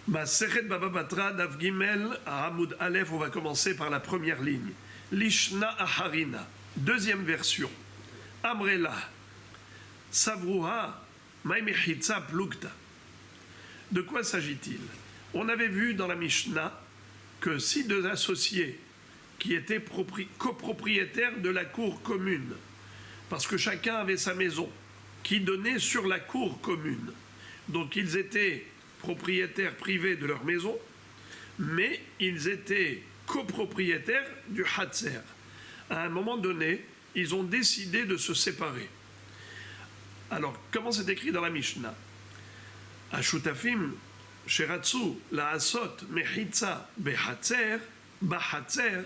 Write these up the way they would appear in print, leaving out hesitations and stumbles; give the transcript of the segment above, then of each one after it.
Masechet Baba Batra, Daf Gimel, à Hamoud Aleph, on va commencer par la première ligne. Lishna Aharina, deuxième version. Amrela, Savruha, Maimechitza Plukta. De quoi s'agit-il? On avait vu dans la Mishnah que si deux associés qui étaient copropriétaires de la cour commune, parce que chacun avait sa maison qui donnait sur la cour commune, donc ils étaient propriétaires privés de leur maison, mais ils étaient copropriétaires du Hatzer. À un moment donné, ils ont décidé de se séparer. Alors, comment c'est écrit dans la Mishnah? Ashutafim, Sheratsu, la Asot, Mechitza, Behatzer, Bahatzer,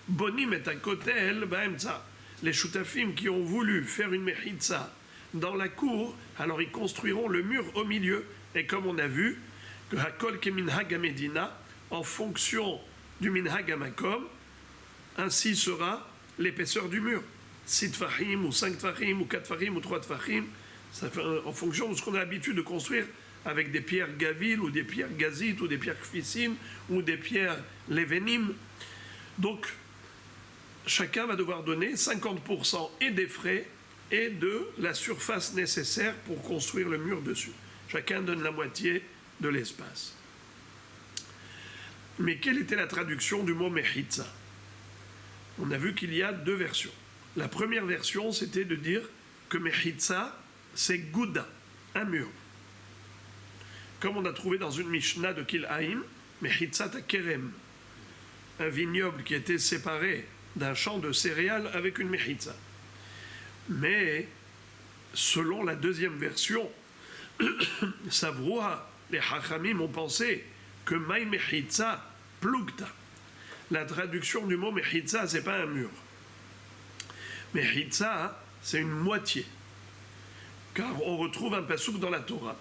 Bonim et Akotel, Baemza. Les Shutafim qui ont voulu faire une Mechitza dans la cour, alors ils construiront le mur au milieu. Et comme on a vu, que Hakol ke minhag Medina, en fonction du minhag Amakom, ainsi sera l'épaisseur du mur. 6 tfachim, ou 5 tfachim, ou 4 tfachim, ou 3 tfachim, ça fait en fonction de ce qu'on a l'habitude de construire avec des pierres gavil, ou des pierres gazit, ou des pierres kfissim, ou des pierres levenim. Donc, chacun va devoir donner 50% et des frais et de la surface nécessaire pour construire le mur dessus. Chacun donne la moitié de l'espace. Mais quelle était la traduction du mot Mechitza? On a vu qu'il y a deux versions. La première version, c'était de dire que Mechitza, c'est Gouda, un mur. Comme on a trouvé dans une Mishnah de Kilhaim, Mechitza Takerem, un vignoble qui était séparé d'un champ de céréales avec une Mechitza. Mais, selon la deuxième version, Savroua, les Hachamim ont pensé que Maï Mechitza Plugta. La traduction du mot Mechitza, c'est pas un mur. Mechitza, c'est une moitié. Car on retrouve un pasouk dans la Torah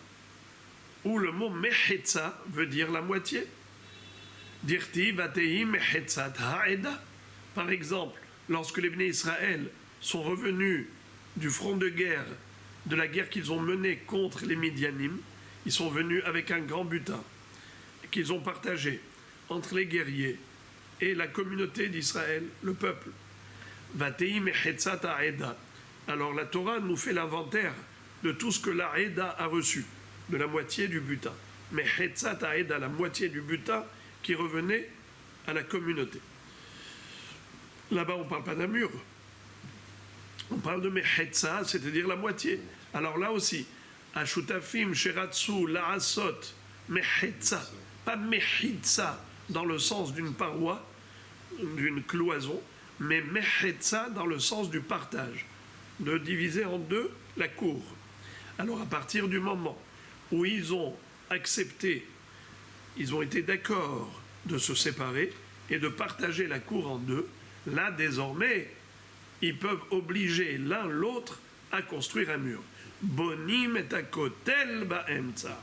où le mot Mechitza veut dire la moitié. Dirti Vatei Mechitzat Ha'eda. Par exemple, lorsque les Bnei Israël sont revenus du front de guerre, de la guerre qu'ils ont menée contre les Midianim, ils sont venus avec un grand butin qu'ils ont partagé entre les guerriers et la communauté d'Israël, le peuple. Vatei Mechitzat Ha'eda. Alors la Torah nous fait l'inventaire de tout ce que la Ha'eda a reçu, de la moitié du butin. Mechitzat Ha'eda, la moitié du butin qui revenait à la communauté. Là-bas, on ne parle pas d'un mur. On parle de Mechetza, c'est-à-dire la moitié. Alors là aussi, Ashutafim, Sheratsu, Laasot, Mechetza, pas Mechitza dans le sens d'une paroi, d'une cloison, mais Mechetza dans le sens du partage, de diviser en deux la cour. Alors à partir du moment où ils ont accepté, ils ont été d'accord de se séparer et de partager la cour en deux, là désormais, ils peuvent obliger l'un l'autre à construire un mur. Bonim et akotel ba'emtza.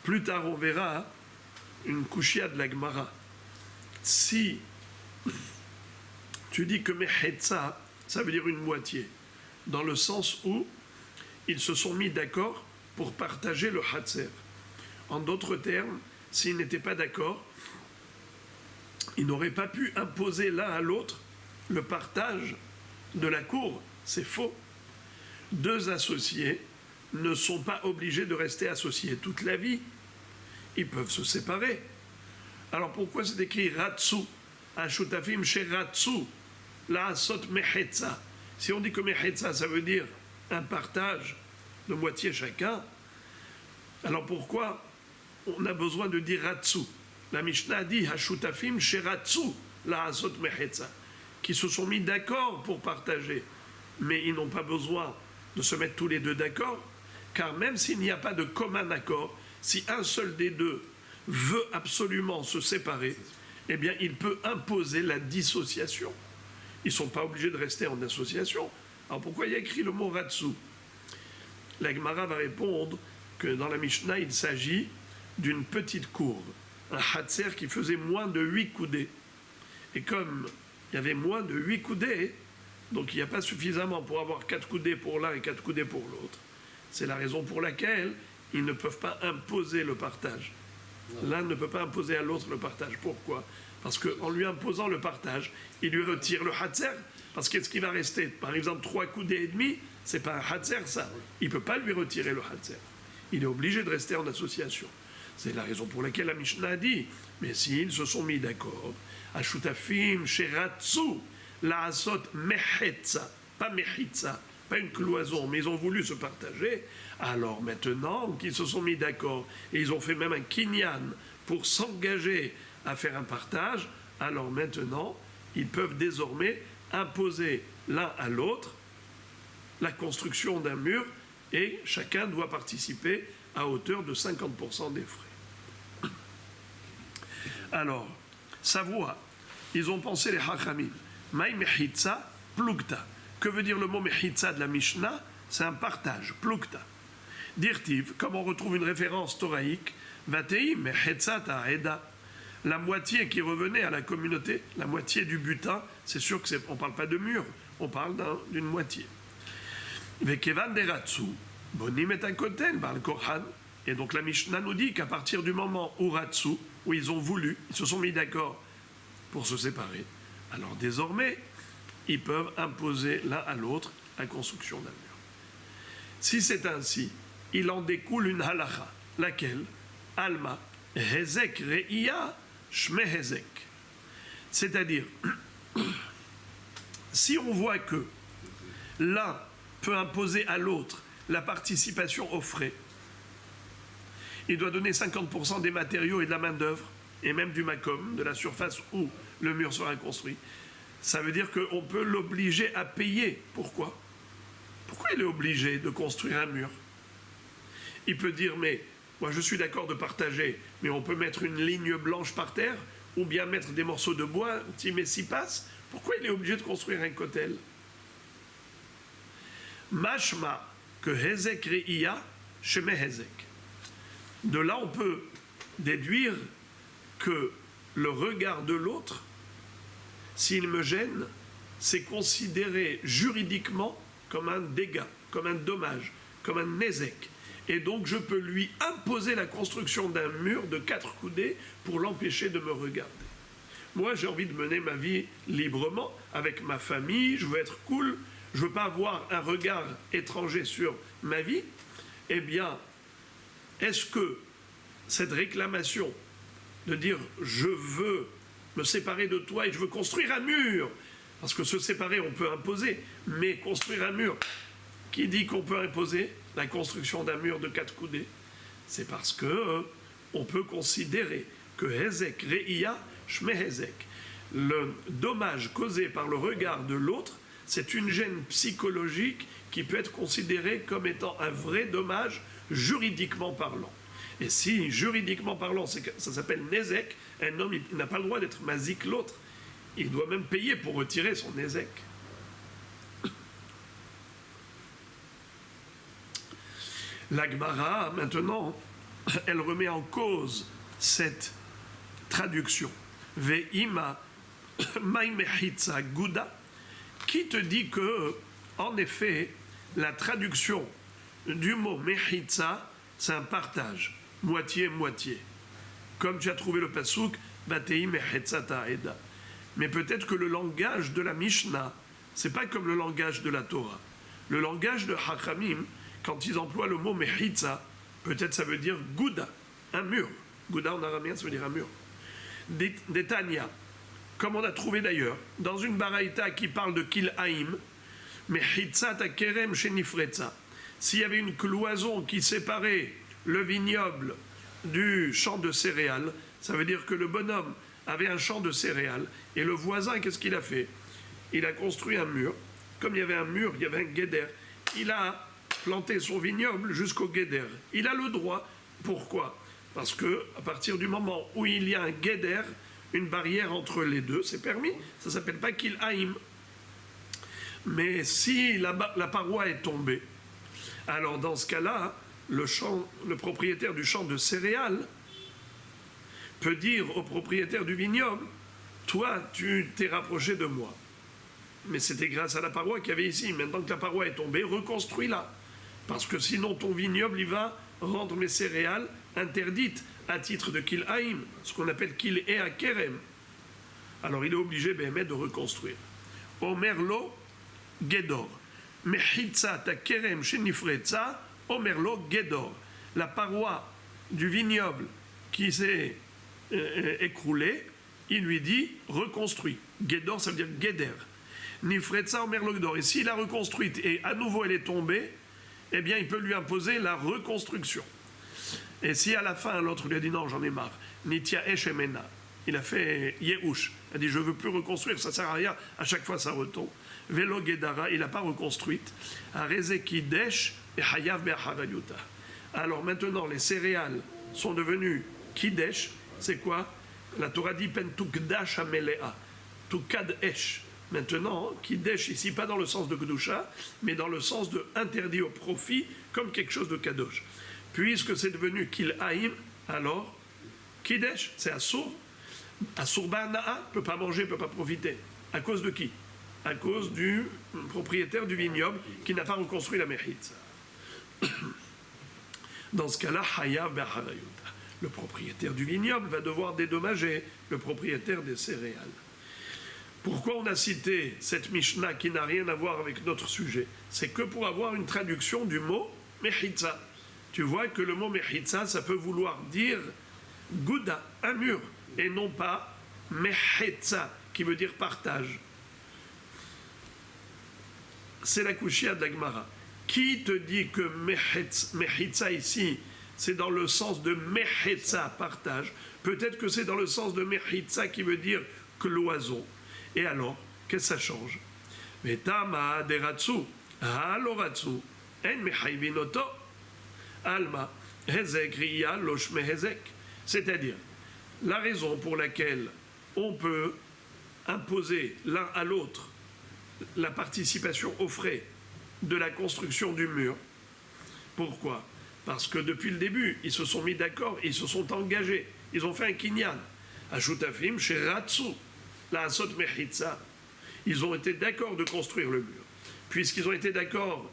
Plus tard, on verra une kushia de la Gemara. Si tu dis que Mechetza, ça veut dire une moitié, dans le sens où ils se sont mis d'accord pour partager le Hatzer. En d'autres termes, s'ils n'étaient pas d'accord, ils n'auraient pas pu imposer l'un à l'autre le partage de la cour. C'est faux. Deux associés ne sont pas obligés de rester associés toute la vie. Ils peuvent se séparer. Alors pourquoi c'est écrit Ratsu, Ashutafim Sheratsu, la Asot Mechetza? Si on dit que Mechetza, ça veut dire un partage de moitié chacun, alors pourquoi on a besoin de dire Ratsu? La Mishnah dit Hashutafim Sheratsu la Asot Mechetza, qui se sont mis d'accord pour partager, mais ils n'ont pas besoin de se mettre tous les deux d'accord, car même s'il n'y a pas de commun accord, si un seul des deux veut absolument se séparer, eh bien il peut imposer la dissociation. Ils ne sont pas obligés de rester en association. Alors pourquoi il y a écrit le mot Ratsu? La Gemara va répondre que dans la Mishnah, il s'agit d'une petite cour, un Hatzer qui faisait moins de 8 coudées. Et comme il y avait moins de 8 coudées, donc il n'y a pas suffisamment pour avoir 4 coudées pour l'un et 4 coudées pour l'autre. C'est la raison pour laquelle ils ne peuvent pas imposer le partage. L'un ne peut pas imposer à l'autre le partage. Pourquoi? Parce qu'en lui imposant le partage, il lui retire le hatzer. Parce qu'est-ce qui va rester? Par exemple, 3 coudées et demi, c'est pas un hatzer ça. Il ne peut pas lui retirer le hatzer. Il est obligé de rester en association. C'est la raison pour laquelle la Mishnah a dit, mais s'ils se sont mis d'accord, Ashutafim, Sheratsu, Laasot, Mechetza, pas Mechitza, pas une cloison, mais ils ont voulu se partager, alors maintenant qu'ils se sont mis d'accord, et ils ont fait même un kinyan pour s'engager à faire un partage, alors maintenant, ils peuvent désormais imposer l'un à l'autre la construction d'un mur, et chacun doit participer à hauteur de 50% des frais. Alors, Savoie, ils ont pensé les Hachamim, Maï Mechitza, Plugta. Que veut dire le mot Mechitza de la Mishnah? C'est un partage, Plugta. Dirtiv, comme on retrouve une référence thoraïque, Vatei Mechitza Ta'eda. La moitié qui revenait à la communauté, la moitié du butin, c'est sûr que on ne parle pas de mur, on parle d'une moitié. Vekevan deratsu, bonim et un koten, bar le Korhan. Et donc la Mishnah nous dit qu'à partir du moment où ratsu, où ils ont voulu, ils se sont mis d'accord pour se séparer, alors désormais, ils peuvent imposer l'un à l'autre la construction d'un mur. Si c'est ainsi, il en découle une halacha, laquelle, Alma, Hezek Re'iya, Shme Hezek. C'est-à-dire, si on voit que l'un peut imposer à l'autre la participation aux frais, il doit donner 50% des matériaux et de la main-d'œuvre, et même du makom, de la surface où le mur sera construit. Ça veut dire qu'on peut l'obliger à payer. Pourquoi? Pourquoi il est obligé de construire un mur? Il peut dire, mais moi je suis d'accord de partager, mais on peut mettre une ligne blanche par terre, ou bien mettre des morceaux de bois, petit messie passe. Pourquoi il est obligé de construire un kotel? Mashma, que Hezek Re'iya, Sheme Hezek. De là, on peut déduire que le regard de l'autre, s'il me gêne, c'est considéré juridiquement comme un dégât, comme un dommage, comme un nezek. Et donc je peux lui imposer la construction d'un mur de 4 coudées pour l'empêcher de me regarder. Moi, j'ai envie de mener ma vie librement, avec ma famille, je veux être cool, je ne veux pas avoir un regard étranger sur ma vie. Eh bien, est-ce que cette réclamation de dire « je veux me séparer de toi et je veux construire un mur », parce que se séparer, on peut imposer, mais construire un mur, qui dit qu'on peut imposer la construction d'un mur de 4 coudées? C'est parce que on peut considérer que Hezek Re'iya Shme Hezek, le dommage causé par le regard de l'autre, c'est une gêne psychologique qui peut être considérée comme étant un vrai dommage juridiquement parlant. Et si, juridiquement parlant, ça s'appelle Nezek, un homme il n'a pas le droit d'être mazik l'autre. Il doit même payer pour retirer son Nezek. La Gemara, maintenant, elle remet en cause cette traduction. Ve'ima maimechitza guda, qui te dit que, en effet, la traduction du mot mechitza, c'est un partage, moitié-moitié. Comme tu as trouvé le pasouk, batei mechitza ta'eda. Mais peut-être que le langage de la Mishnah, c'est pas comme le langage de la Torah. Le langage de Hachamim, quand ils emploient le mot mechitza, peut-être ça veut dire gouda, un mur. Gouda en araméen, ça veut dire un mur. Des Tanya, comme on a trouvé d'ailleurs, dans une baraïta qui parle de Kil'aim, mechitza ta kerem shenifretza. S'il y avait une cloison qui séparait le vignoble du champ de céréales, ça veut dire que le bonhomme avait un champ de céréales, et le voisin, qu'est-ce qu'il a fait? Il a construit un mur. Comme il y avait un mur, il y avait un guéder. Il a planté son vignoble jusqu'au guéder. Il a le droit. Pourquoi? Parce que à partir du moment où il y a un guéder, une barrière entre les deux, c'est permis. Ça ne s'appelle pas qu'il haïm. Mais si la paroi est tombée, alors dans ce cas-là, le propriétaire du champ de céréales peut dire au propriétaire du vignoble, toi, tu t'es rapproché de moi. Mais c'était grâce à la paroi qu'il y avait ici. Maintenant que la paroi est tombée, reconstruis-la. Parce que sinon, ton vignoble, il va rendre mes céréales interdites à titre de kil haïm, ce qu'on appelle kil et à kerem. Alors il est obligé de reconstruire. Omerlo Gedor. Mechitza ta kerem shenifretza, Omerlo Gedor. La paroi du vignoble qui s'est écroulée, il lui dit reconstruit. Gedor, ça veut dire Geder. Nifretza Omerlo Gedor. Et s'il a reconstruite et à nouveau elle est tombée, eh bien il peut lui imposer la reconstruction. Et si à la fin l'autre lui a dit non, j'en ai marre, Nitia Eshemena, il a fait Yehush, il a dit je ne veux plus reconstruire, ça ne sert à rien, à chaque fois ça retombe. Velo Gedara, il n'a pas reconstruite. Arezekidesh et Hayav Be'acharayuta. Alors maintenant les céréales sont devenues Kidesh, c'est quoi? La Torah dit Pentukdash Amelea, Tukadesh. Maintenant, Kidesh ici, pas dans le sens de Kedusha, mais dans le sens de interdit au profit, comme quelque chose de Kadosh. Puisque c'est devenu Kil Haïm, alors Kidesh, c'est Assour. Assour Ba'ana'a, ne peut pas manger, ne peut pas profiter. À cause de qui? À cause du propriétaire du vignoble qui n'a pas reconstruit la Mechitza. Dans ce cas-là, Hayav Be'acharayuta. Le propriétaire du vignoble va devoir dédommager le propriétaire des céréales. Pourquoi on a cité cette Mishnah qui n'a rien à voir avec notre sujet? C'est que pour avoir une traduction du mot Mechitza. Tu vois que le mot Mechitza, ça peut vouloir dire Gouda, un mur, et non pas Mechetza, qui veut dire partage. C'est la Kushia de la Gemara. Qui te dit que Mechitza ici, c'est dans le sens de Mechetza, partage? Peut-être que c'est dans le sens de Mechitza qui veut dire cloison. Et alors, qu'est-ce que ça change? Metama deratsu, haloratsu, en mechaivinoto, alma, hezek riya loshme hezek. C'est-à-dire, la raison pour laquelle on peut imposer l'un à l'autre la participation aux frais de la construction du mur. Pourquoi? Parce que depuis le début, ils se sont mis d'accord, ils se sont engagés, ils ont fait un kinyan. Ashutafim chez Ratsu. La Asot Mechitza, ils ont été d'accord de construire le mur. Puisqu'ils ont été d'accord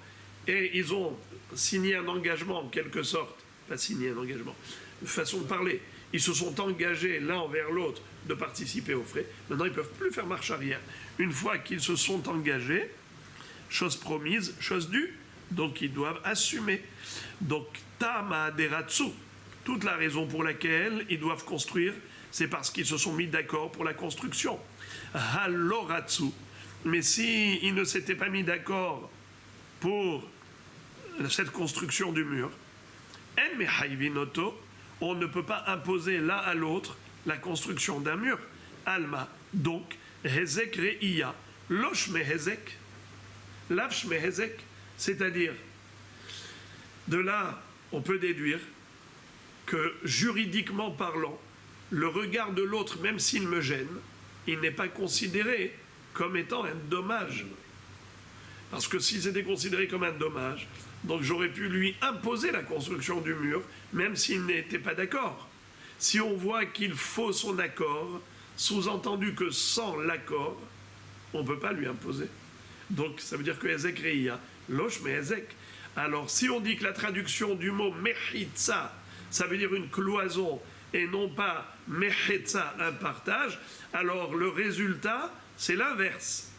et ils ont signé un engagement en quelque sorte, pas signé un engagement, façon de parler, ils se sont engagés l'un envers l'autre de participer aux frais, maintenant ils ne peuvent plus faire marche arrière. Une fois qu'ils se sont engagés, chose promise, chose due, donc ils doivent assumer. Donc Tama Deratsu, toute la raison pour laquelle ils doivent construire, c'est parce qu'ils se sont mis d'accord pour la construction. Haloratsu. Mais s'ils ne s'étaient pas mis d'accord pour cette construction du mur, En mehaivinoto, on ne peut pas imposer l'un à l'autre la construction d'un mur. Alma. Donc, Hezek Reiya, Loshme Hezek, Lavshme Hezek, c'est-à-dire, de là, on peut déduire que juridiquement parlant, le regard de l'autre, même s'il me gêne, il n'est pas considéré comme étant un dommage. Parce que si c'était considéré comme un dommage, donc j'aurais pu lui imposer la construction du mur, même s'il n'était pas d'accord. Si on voit qu'il faut son accord, sous-entendu que sans l'accord, on ne peut pas lui imposer. Donc ça veut dire que Ezek Reiya, Losh mais Ezek. Alors si on dit que la traduction du mot Mechitza, ça veut dire une cloison, et non pas Mechetza, un partage, alors le résultat, c'est l'inverse.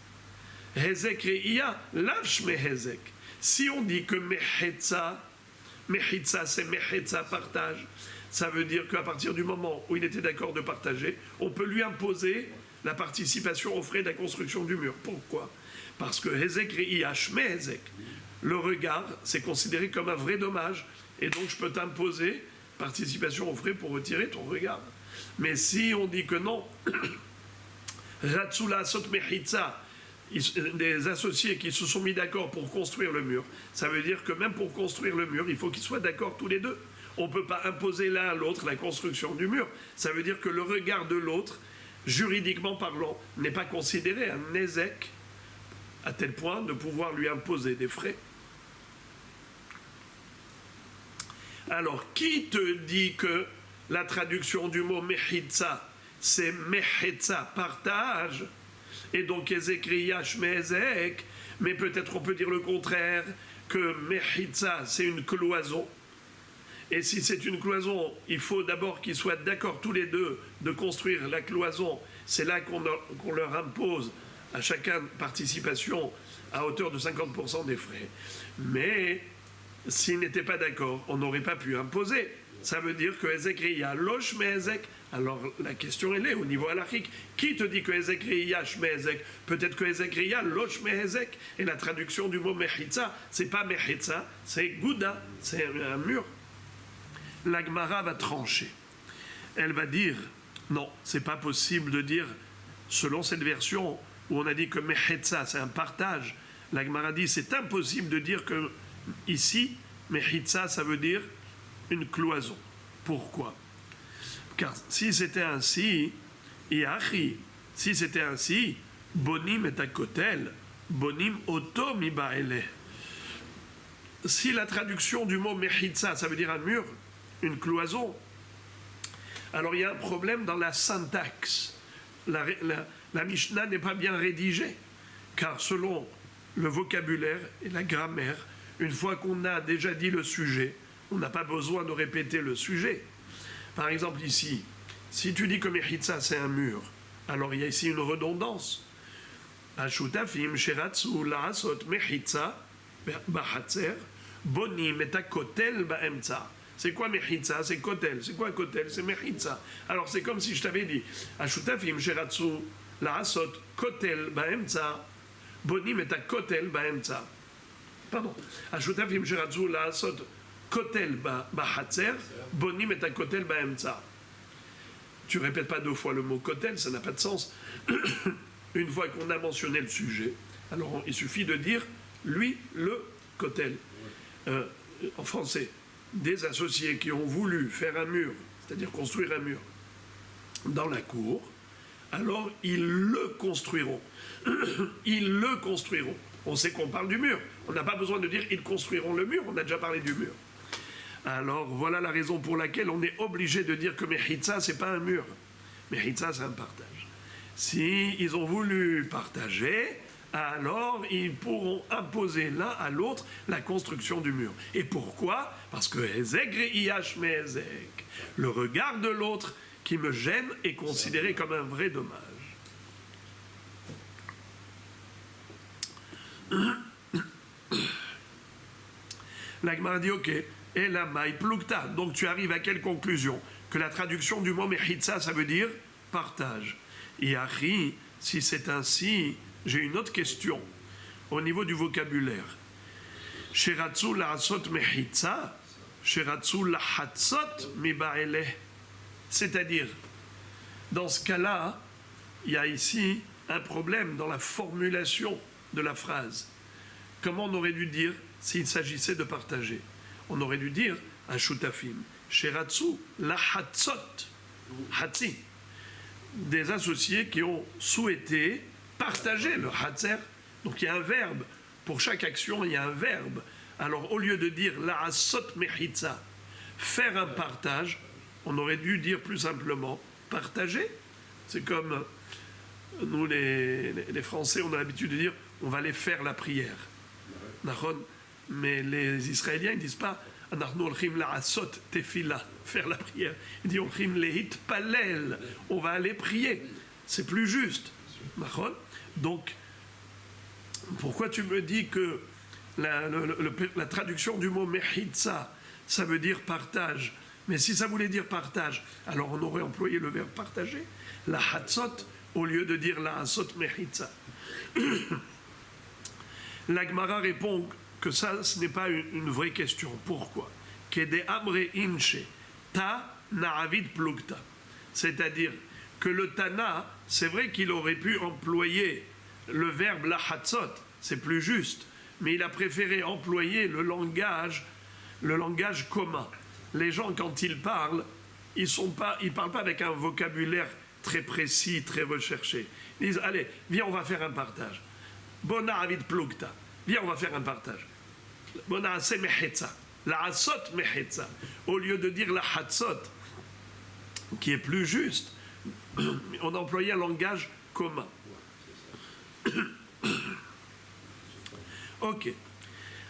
Hezek Reiya, Lavsh Mehezek. Si on dit que Mechetza, c'est Mechetza, partage, ça veut dire qu'à partir du moment où il était d'accord de partager, on peut lui imposer la participation aux frais de la construction du mur. Pourquoi? Parce que Hezek Reiya, Shme Hezek, le regard, c'est considéré comme un vrai dommage, et donc je peux t'imposer participation aux frais pour retirer ton regard. Mais si on dit que non, Ratsula Sot Mechitza, des associés qui se sont mis d'accord pour construire le mur, ça veut dire que même pour construire le mur, il faut qu'ils soient d'accord tous les deux. On ne peut pas imposer l'un à l'autre la construction du mur. Ça veut dire que le regard de l'autre, juridiquement parlant, n'est pas considéré un ézec à tel point de pouvoir lui imposer des frais. Alors, qui te dit que la traduction du mot Mechitza, c'est Mechetza, partage, et donc Ezek Reiya Shme Ezek, mais peut-être on peut dire le contraire, que Mechitza, c'est une cloison, Et si c'est une cloison, il faut d'abord qu'ils soient d'accord tous les deux de construire la cloison. C'est là qu'on leur impose à chacun participation à hauteur de 50% des frais. Mais s'ils n'étaient pas d'accord, on n'aurait pas pu imposer. Ça veut dire que Ezek Riya loch me Ezek. Alors la question elle est au niveau halachique. Qui te dit que Ezek Riya shme Ezek? Peut-être que Ezek Riya loch me Ezek. Et la traduction du mot Mechitza, c'est pas Mechitza, c'est Gouda, c'est un mur. La Gemara va trancher. Elle va dire, non, c'est pas possible de dire, selon cette version où on a dit que Mechitza, c'est un partage. La Gemara dit, c'est impossible de dire que ici, Mechitza, ça veut dire une cloison. Pourquoi? Car si c'était ainsi, Iachi, si c'était ainsi, Bonim et Akotel, Bonim Oto mi Baele. Si la traduction du mot Mechitza, ça veut dire un mur, une cloison, alors il y a un problème dans la syntaxe. La Mishnah n'est pas bien rédigée, car selon le vocabulaire et la grammaire, une fois qu'on a déjà dit le sujet, on n'a pas besoin de répéter le sujet. Par exemple ici, si tu dis que Mechitza c'est un mur, alors il y a ici une redondance. Ashutafim sheratzu la'asot Mechitza b'hatzer bonim et akotel ba'emtza. C'est quoi Mechitza? C'est kotel. C'est quoi kotel? C'est Mechitza. Alors c'est comme si je t'avais dit Ashutafim sheratzu la'asot kotel ba'emtza bonim et akotel ba'emtza. Pardon. Ashutafim sheratzu la'asot kotel ba'hatzer bonim et akotel ba'emtza. Tu répètes pas deux fois le mot kotel, ça n'a pas de sens. Une fois qu'on a mentionné le sujet, alors il suffit de dire lui le kotel. En français, des associés qui ont voulu faire un mur, c'est-à-dire construire un mur dans la cour, alors ils le construiront. Ils le construiront. On sait qu'on parle du mur. On n'a pas besoin de dire ils construiront le mur, on a déjà parlé du mur. Alors voilà la raison pour laquelle on est obligé de dire que Mechitza, c'est pas un mur. Mechitza, c'est un partage. Si ils ont voulu partager, alors ils pourront imposer l'un à l'autre la construction du mur. Et pourquoi? Parce que Ezek Reiyash me Ezek, le regard de l'autre qui me gêne est considéré comme un vrai dommage. La Gemara dit ok. Et la maï plukta. Donc tu arrives à quelle conclusion? Que la traduction du mot Mechitza, ça veut dire partage. Iachi, si c'est ainsi, j'ai une autre question au niveau du vocabulaire. Sheratzu la'asot Mechitza, Sheratzu la'hatzot mi ba'ele. C'est-à-dire, dans ce cas-là, il y a ici un problème dans la formulation de la phrase. Comment on aurait dû dire s'il s'agissait de partager? On aurait dû dire un shutafim, sheratzu la hatzot, hatzi, des associés qui ont souhaité partager le hatzer. Donc il y a un verbe, pour chaque action il y a un verbe. Alors au lieu de dire la asot mechitza, faire un partage, on aurait dû dire plus simplement partager. C'est comme nous les Français, on a l'habitude de dire on va aller faire la prière. Mais les Israéliens ne disent pas faire la prière. Ils disent on va aller prier. C'est plus juste. Donc, pourquoi tu me dis que la traduction du mot mechitza, ça veut dire partage? Mais si ça voulait dire partage, alors on aurait employé le verbe partager, la hatzot, au lieu de dire la hatzot mechitza. La Gemara répond que ça, ce n'est pas une vraie question. Pourquoi? Kede amre inche ta na'avid plukta. C'est-à-dire que le Tana, c'est vrai qu'il aurait pu employer le verbe la hatzot, c'est plus juste, mais il a préféré employer le langage commun. Les gens, quand ils parlent, ils parlent pas avec un vocabulaire très précis, très recherché. Ils disent, allez, viens, on va faire un partage. Bona avid plukta. Viens, on va faire un partage. Bona ase mechetza. La hatzot mechetza. Au lieu de dire la hatzot, qui est plus juste, on a employé un langage commun. Ok.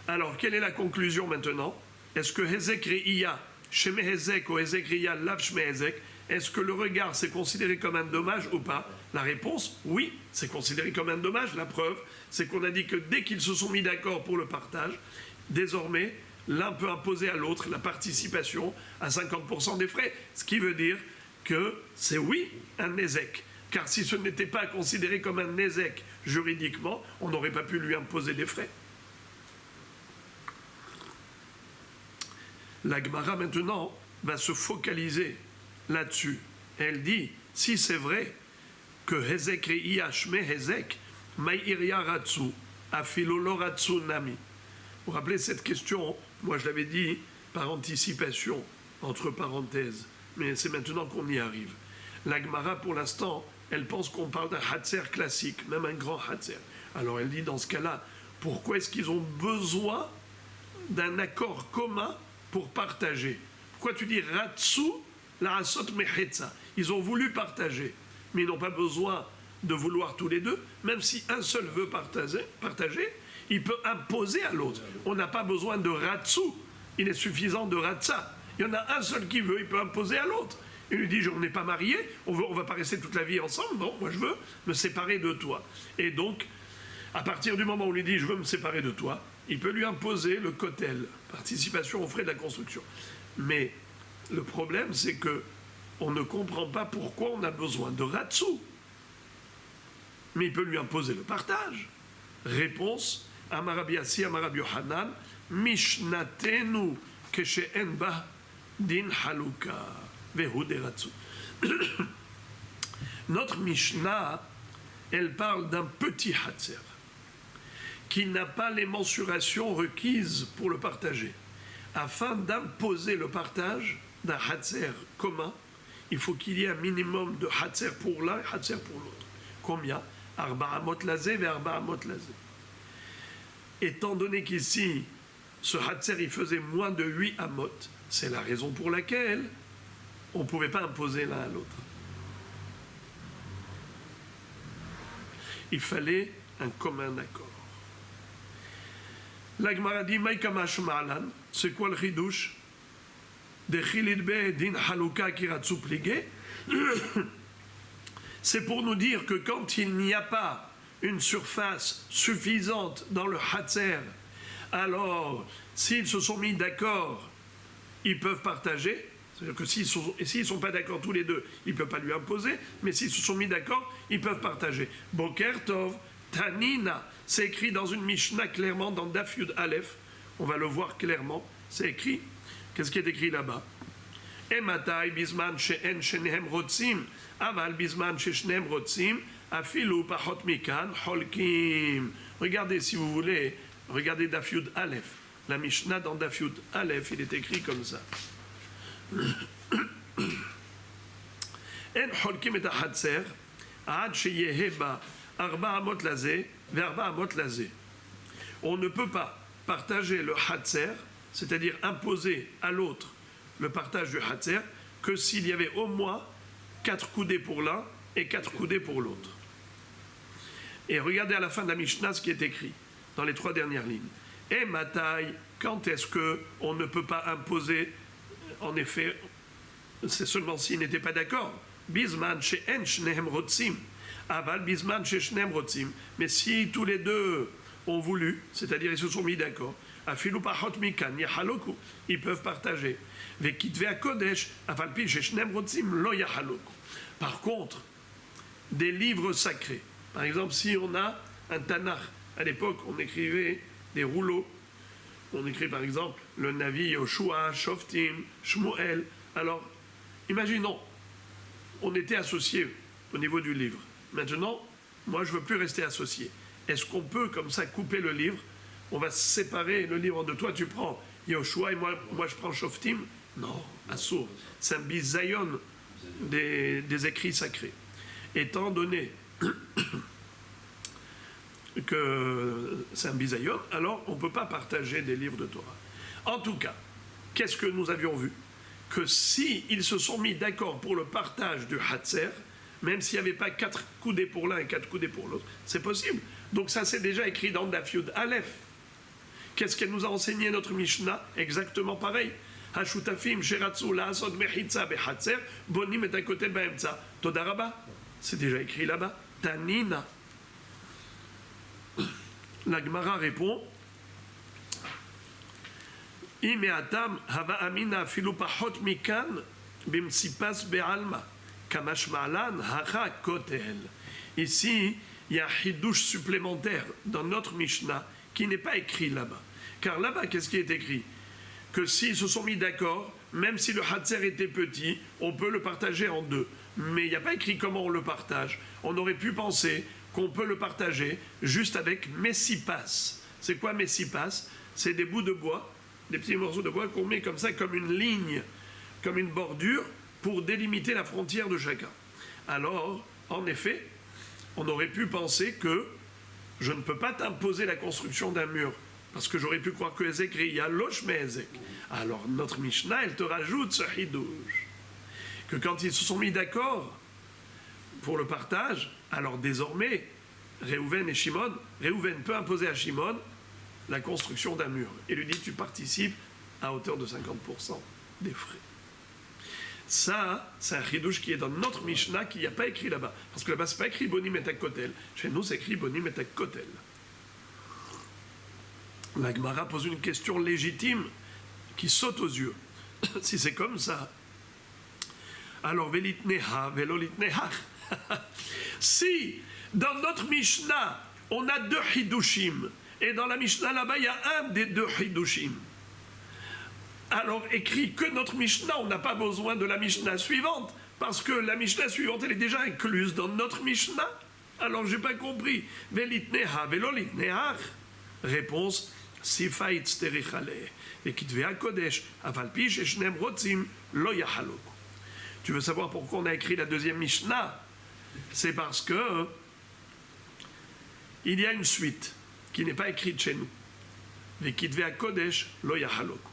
Alors, quelle est la conclusion maintenant? Est-ce que Hezek Reiya Shemehezek ou Ezekriya lav Shmehezek, est-ce que le regard c'est considéré comme un dommage ou pas? La réponse, oui, c'est considéré comme un dommage. La preuve, c'est qu'on a dit que dès qu'ils se sont mis d'accord pour le partage, désormais, l'un peut imposer à l'autre la participation à 50% des frais. Ce qui veut dire que c'est oui un nézek. Car si ce n'était pas considéré comme un nézek juridiquement, on n'aurait pas pu lui imposer des frais. La Gemara maintenant va se focaliser là-dessus. Elle dit, si c'est vrai que Hezek Reiya Shme Hezek, Maïria Ratsu, Afilolo Ratsu Nami. Vous vous rappelez cette question? Moi je l'avais dit par anticipation, entre parenthèses, mais c'est maintenant qu'on y arrive. La Gemara pour l'instant, elle pense qu'on parle d'un Hatzer classique, même un grand Hatzer. Alors elle dit dans ce cas-là, pourquoi est-ce qu'ils ont besoin d'un accord commun pour partager? Pourquoi tu dis Ratsu la Asot Mechetza? Ils ont voulu partager, mais ils n'ont pas besoin de vouloir tous les deux. Même si un seul veut partager, il peut imposer à l'autre. On n'a pas besoin de Ratsu, il est suffisant de Ratsa. Il y en a un seul qui veut, il peut imposer à l'autre. Il lui dit, on n'est pas mariés, on ne va pas rester toute la vie ensemble, non, moi je veux me séparer de toi. Et donc, à partir du moment où il lui dit, je veux me séparer de toi, il peut lui imposer le kotel, participation aux frais de la construction. Mais le problème, c'est que on ne comprend pas pourquoi on a besoin de Ratsu. Mais il peut lui imposer le partage. Réponse, Amarabi Assi, Amarabi Yohanan, Mishnatenu keshe'en ba din haluka vehu de Ratsu. Notre Mishnah, elle parle d'un petit Hatzer qui n'a pas les mensurations requises pour le partager. Afin d'imposer le partage d'un Hatzer commun, il faut qu'il y ait un minimum de Hatzer pour l'un et Hatzer pour l'autre. Combien? Arba amot lazé et arba amot lazé. Étant donné qu'ici, ce Hatzer il faisait moins de 8 amot, c'est la raison pour laquelle on ne pouvait pas imposer l'un à l'autre. Il fallait un commun accord. La Gemara dit, Maïkamash Ma'alan, c'est quoi le chidouche? De Chilidbe din Haluka Kiratsu Pligé. C'est pour nous dire que quand il n'y a pas une surface suffisante dans le Hatzer, alors s'ils se sont mis d'accord, ils peuvent partager. C'est-à-dire que s'ils ne sont pas d'accord tous les deux, ils ne peuvent pas lui imposer, mais s'ils se sont mis d'accord, ils peuvent partager. Boker Tov, Tanina, c'est écrit dans une Mishnah clairement, dans Daf Yud Aleph, on va le voir clairement, c'est écrit. Qu'est-ce qui est écrit là-bas? Ematai bisman she'en shenehem rotzim, aval bisman she'shnehem rotzim, afilu pachot mikan holkim. Regardez si vous voulez, regardez Daf Yud Aleph. La Mishnah dans Daf Yud Aleph, il est écrit comme ça. En holkim et ahatzer, ad sheyeheba arba amot lazé, verba amot lazé. On ne peut pas partager le hatzer, c'est-à-dire imposer à l'autre le partage du hatzer, que s'il y avait au moins 4 coudées pour l'un et 4 coudées pour l'autre. Et regardez à la fin de la Mishnah ce qui est écrit dans les 3 dernières lignes. Et Matai, quand est-ce qu'on ne peut pas imposer? En effet, c'est seulement s'ils n'étaient pas d'accord. Bisman she'en shnehem rotzim, aval bisman she'shnehem rotzim. Mais si tous les deux ont voulu, c'est-à-dire ils se sont mis d'accord, afilu pachot mikan yahaloku, ils peuvent partager. Vekitve akodesh, aval pi she'shnehem rotzim lo yahaloku. Par contre, des livres sacrés. Par exemple, si on a un Tanakh, à l'époque, on écrivait des rouleaux. On écrit par exemple le Navi, Yoshua, Shoftim, Shmuel. Alors, imaginons, on était associés au niveau du livre. Maintenant, moi, je ne veux plus rester associé. Est-ce qu'on peut, comme ça, couper le livre? On va séparer le livre de toi, tu prends Yoshua et moi je prends Shoftim? Non, assourd. C'est un bisayon des écrits sacrés. Étant donné que c'est un bisayon, alors on ne peut pas partager des livres de Torah. En tout cas, qu'est-ce que nous avions vu? Que si ils se sont mis d'accord pour le partage du Hatzer, même s'il n'y avait pas 4 coudées pour l'un et 4 coudées pour l'autre, c'est possible. Donc ça c'est déjà écrit dans Daf Yud Aleph. Qu'est-ce qu'elle nous a enseigné notre Mishnah? Exactement pareil. השותפים שרצו לעשות מחיצה בחצר, בונים את הכותל באמצע. תודה רבה. C'est déjà écrit là-bas. Tanina. La Gemara répond, אם האדם הווה אמינא אפילו פחות מכאן במסיפס בעלמא, כמשמע לן הכה כותל. Ici, il y a un chidouche supplémentaire dans notre Mishnah qui n'est pas écrit là-bas. Car là-bas, qu'est-ce qui est écrit? Que s'ils se sont mis d'accord, même si le Hatzer était petit, on peut le partager en deux. Mais il n'y a pas écrit comment on le partage. On aurait pu penser qu'on peut le partager juste avec messipas. C'est quoi messipas? C'est des bouts de bois, des petits morceaux de bois qu'on met comme ça, comme une ligne, comme une bordure, pour délimiter la frontière de chacun. Alors, en effet, on aurait pu penser que je ne peux pas t'imposer la construction d'un mur, parce que j'aurais pu croire que Ezek Riya Loch me Ezek. Alors notre Mishnah, elle te rajoute ce hidouche, que quand ils se sont mis d'accord pour le partage, alors désormais, Réhouven et Shimon, Réhouven peut imposer à Shimon la construction d'un mur, et lui dit tu participes à hauteur de 50% des frais. Ça, c'est un chidouche qui est dans notre Mishnah, qui n'y a pas écrit là-bas. Parce que là-bas, ce n'est pas écrit Bonim et Kotel. Chez nous, c'est écrit Bonim et Kotel. La Gemara pose une question légitime qui saute aux yeux. Si c'est comme ça, alors Velitneha, Velolitnehach. Si, dans notre Mishnah, on a deux Hidushim, et dans la Mishnah là-bas, il y a un des deux Hidushim, alors écrit que notre Mishnah, on n'a pas besoin de la Mishnah suivante, parce que la Mishnah suivante, elle est déjà incluse dans notre Mishnah. Alors j'ai pas compris. Velitneha, velolitnehach. Réponse, sifa itzterichale. Et kitvea kodesh, avalpi sheshnem rotzim, lo yahaloku. Tu veux savoir pourquoi on a écrit la deuxième Mishnah? C'est parce que il y a une suite qui n'est pas écrite chez nous. Et kitvea kodesh, lo yahaloku.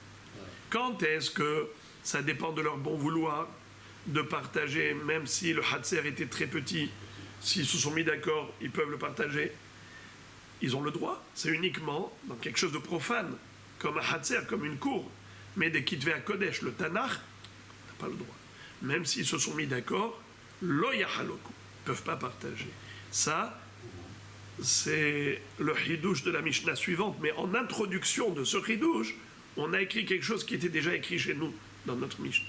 Quand est-ce que ça dépend de leur bon vouloir de partager, même si le Hatzer était très petit, s'ils se sont mis d'accord, ils peuvent le partager. Ils ont le droit. C'est uniquement dans quelque chose de profane, comme un Hatzer, comme une cour. Mais des Kitvei HaKodesh, le Tanakh, t'as pas le droit. Même s'ils se sont mis d'accord, lo yahaloku, ils peuvent pas partager. Ça, c'est le Hidouche de la Mishnah suivante. Mais en introduction de ce Hidouche, on a écrit quelque chose qui était déjà écrit chez nous, dans notre Mishnah.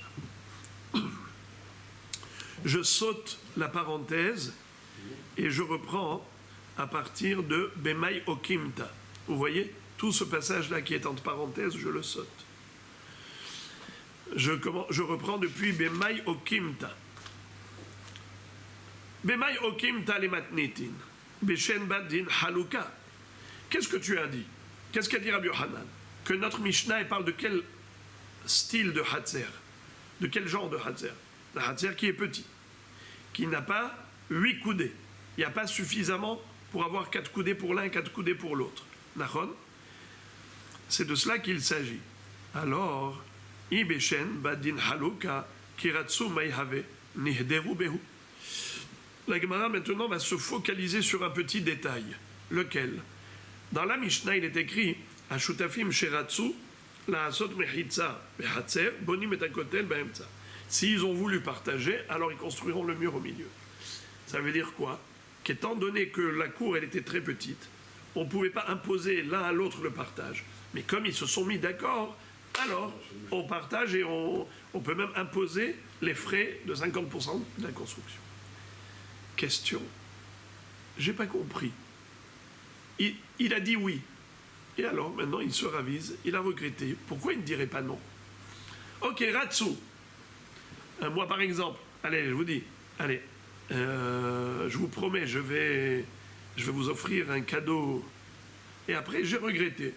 Je saute la parenthèse et je reprends à partir de Bemai Okimta. Vous voyez, tout ce passage-là qui est entre parenthèses, je le saute. Je reprends depuis Bemai Okimta. Bemai Okimta le matnitin. Beshen badin haluka. Qu'est-ce que tu as dit? Qu'est-ce qu'a dit Rabbi Yohanan? Que notre Mishnah, elle parle de quel style de Hatzer? De quel genre de Hatzer? Un Hatzer qui est petit, qui n'a pas 8 coudées. Il n'y a pas suffisamment pour avoir 4 coudées pour l'un et 4 coudées pour l'autre. Nachon? C'est de cela qu'il s'agit. Alors, Ibeshen badin haluka kiratsu maihave nihderu behu. La Gemara maintenant va se focaliser sur un petit détail. Lequel? Dans la Mishnah, il est écrit Ashutafim sheratsu la asot mechitza behatzer bonim et akotel baemtza. S'ils ont voulu partager, alors ils construiront le mur au milieu. Ça veut dire quoi? Qu'étant donné que la cour elle était très petite, on ne pouvait pas imposer l'un à l'autre le partage. Mais comme ils se sont mis d'accord, alors on partage et on peut même imposer les frais de 50% de la construction. Question. J'ai pas compris. Il a dit oui. Et alors, maintenant, il se ravise, il a regretté. Pourquoi il ne dirait pas non? Ok, Ratsu. Moi, par exemple, allez, je vous dis, allez, je vous promets, je vais vous offrir un cadeau. Et après, j'ai regretté.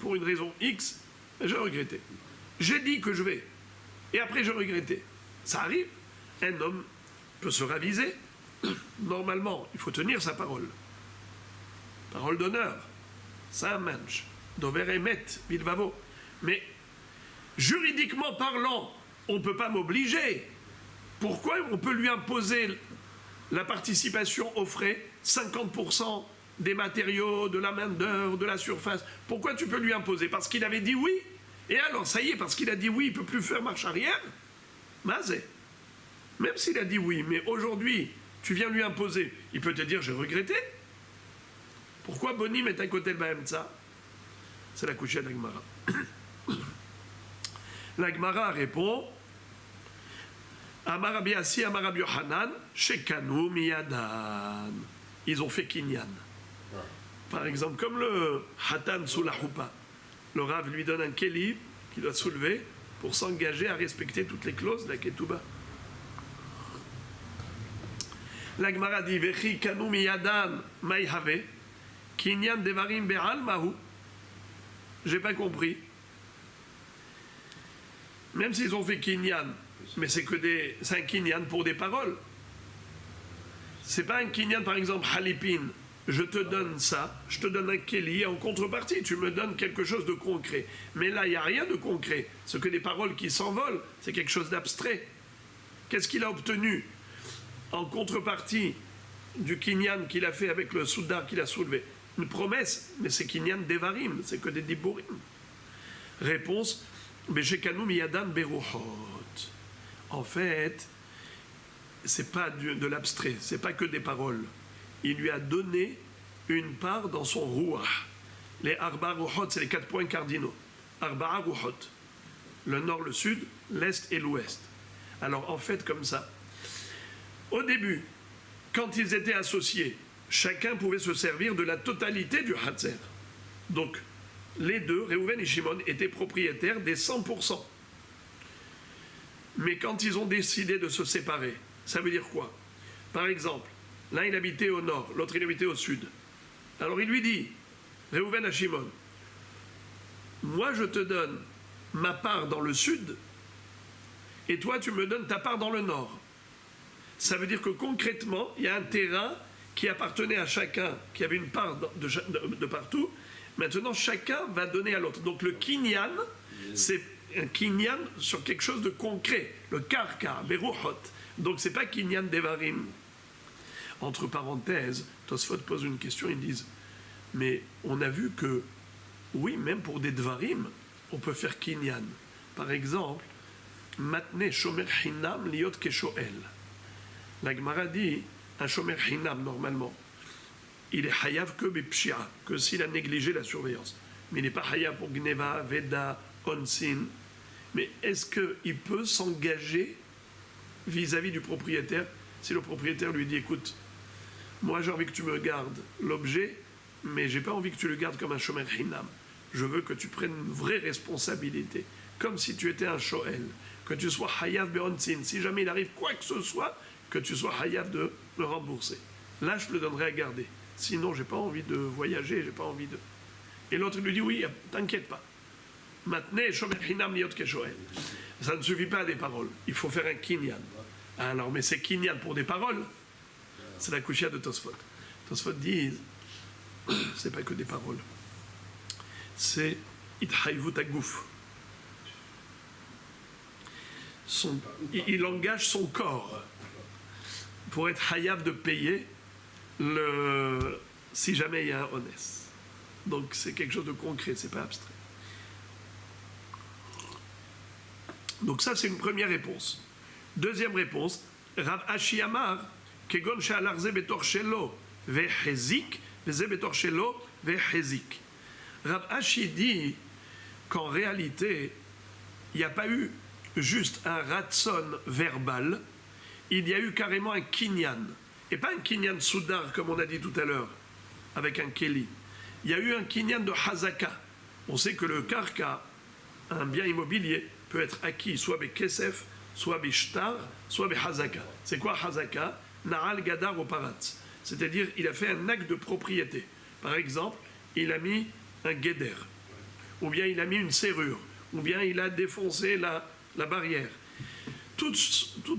Pour une raison X, j'ai regretté. J'ai dit que je vais. Et après, j'ai regretté. Ça arrive. Un homme peut se raviser. Normalement, il faut tenir sa parole. Parole d'honneur. C'est un mensch. Dover emet, bilvavo. Mais, juridiquement parlant, on ne peut pas m'obliger. Pourquoi on peut lui imposer la participation aux frais, 50% des matériaux, de la main-d'œuvre, de la surface? Pourquoi tu peux lui imposer? Parce qu'il avait dit oui. Et alors, ça y est, parce qu'il a dit oui, il ne peut plus faire marche arrière, mazé. Même s'il a dit oui, mais aujourd'hui, tu viens lui imposer, il peut te dire j'ai regretté. Pourquoi Bonim est à côté de Baemtsa? C'est la couchée de l'Agmara. L'Agmara répond Amar Rabbi Assi, Amar Rabbi Yohanan, Shekanu Miyadan. Ils ont fait Kinyan. Par exemple, comme le Hatan sous la Houpa. Le Rav lui donne un Keli qu'il doit soulever pour s'engager à respecter toutes les clauses de la Ketouba. L'Agmara dit Vechi Kanu Miyadan Maïhave, Kinyan Devarim Be'al Mahu. J'ai pas compris. Même s'ils ont fait Kinyan, mais c'est un Kinyan pour des paroles. C'est pas un Kinyan, par exemple, Halipin. Je te donne ça, je te donne un Keli, en contrepartie, tu me donnes quelque chose de concret. Mais là, il n'y a rien de concret. Ce que des paroles qui s'envolent, c'est quelque chose d'abstrait. Qu'est-ce qu'il a obtenu en contrepartie du Kinyan qu'il a fait avec le Soudar qu'il a soulevé? Une promesse, mais c'est Kinyan Devarim, c'est que des Diborim. Réponse, Beshekanu Miyadan Beruchot. En fait, c'est pas de l'abstrait, c'est pas que des paroles. Il lui a donné une part dans son Ruach. Les Arba Ruchot, c'est les 4 points cardinaux. Arba Ruchot, le nord, le sud, l'est et l'ouest. Alors en fait, comme ça, au début, quand ils étaient associés, chacun pouvait se servir de la totalité du Hatzer. Donc, les deux, Réhouven et Shimon, étaient propriétaires des 100%. Mais quand ils ont décidé de se séparer, ça veut dire quoi? Par exemple, l'un il habitait au nord, l'autre il habitait au sud. Alors il lui dit, Réhouven à Shimon, moi je te donne ma part dans le sud, et toi tu me donnes ta part dans le nord. Ça veut dire que concrètement, il y a un terrain qui appartenait à chacun, qui avait une part de partout. Maintenant, chacun va donner à l'autre. Donc le kinyan, c'est un kinyan sur quelque chose de concret. Le karka, beruchot. Donc c'est pas kinyan devarim. Entre parenthèses, Tosfot pose une question, ils disent, mais on a vu que, oui, même pour des dvarim, on peut faire kinyan. Par exemple, matne shomer hinam liot keshoel. La Gemara dit, un shomer hinam, normalement, il est hayav que bepshia, que s'il a négligé la surveillance. Mais il n'est pas hayav pour gneva, veda, onsin. Mais est-ce qu'il peut s'engager vis-à-vis du propriétaire si le propriétaire lui dit, écoute, moi j'ai envie que tu me gardes l'objet, mais j'ai pas envie que tu le gardes comme un shomer hinam. Je veux que tu prennes une vraie responsabilité, comme si tu étais un shoel, que tu sois hayav beonsin. Si jamais il arrive quoi que ce soit, que tu sois hayav de le rembourser. Là, je te le donnerai à garder. Sinon, j'ai pas envie de voyager, j'ai pas envie de... Et l'autre lui dit, oui, t'inquiète pas. Maintenant, shomer hinam liot keshoel. Ça ne suffit pas à des paroles. Il faut faire un kinyan. Alors, mais c'est kinyan pour des paroles. C'est la couchia de Tosfot. Tosfot dit, c'est pas que des paroles. C'est ithaïvut agouf. Il engage son corps pour être hayav de payer si jamais il y a un honest. Donc c'est quelque chose de concret, c'est pas abstrait. Donc ça c'est une première réponse. Deuxième réponse, Rav Ashi Amar, kegon she'alar ze betor shelo vehezik, ze betor shelo vehezik. Rav Ashi dit qu'en réalité, il n'y a pas eu juste un ratson verbal, il y a eu carrément un kinyan. Et pas un kinyan soudar, comme on a dit tout à l'heure, avec un keli. Il y a eu un kinyan de hazaka. On sait que le karka, un bien immobilier, peut être acquis soit avec kesef, soit avec shtar, soit avec hazaka. C'est quoi hazaka? Na'al gadar au paratz. C'est-à-dire, il a fait un acte de propriété. Par exemple, il a mis un guéder, ou bien il a mis une serrure, ou bien il a défoncé la barrière. Toutes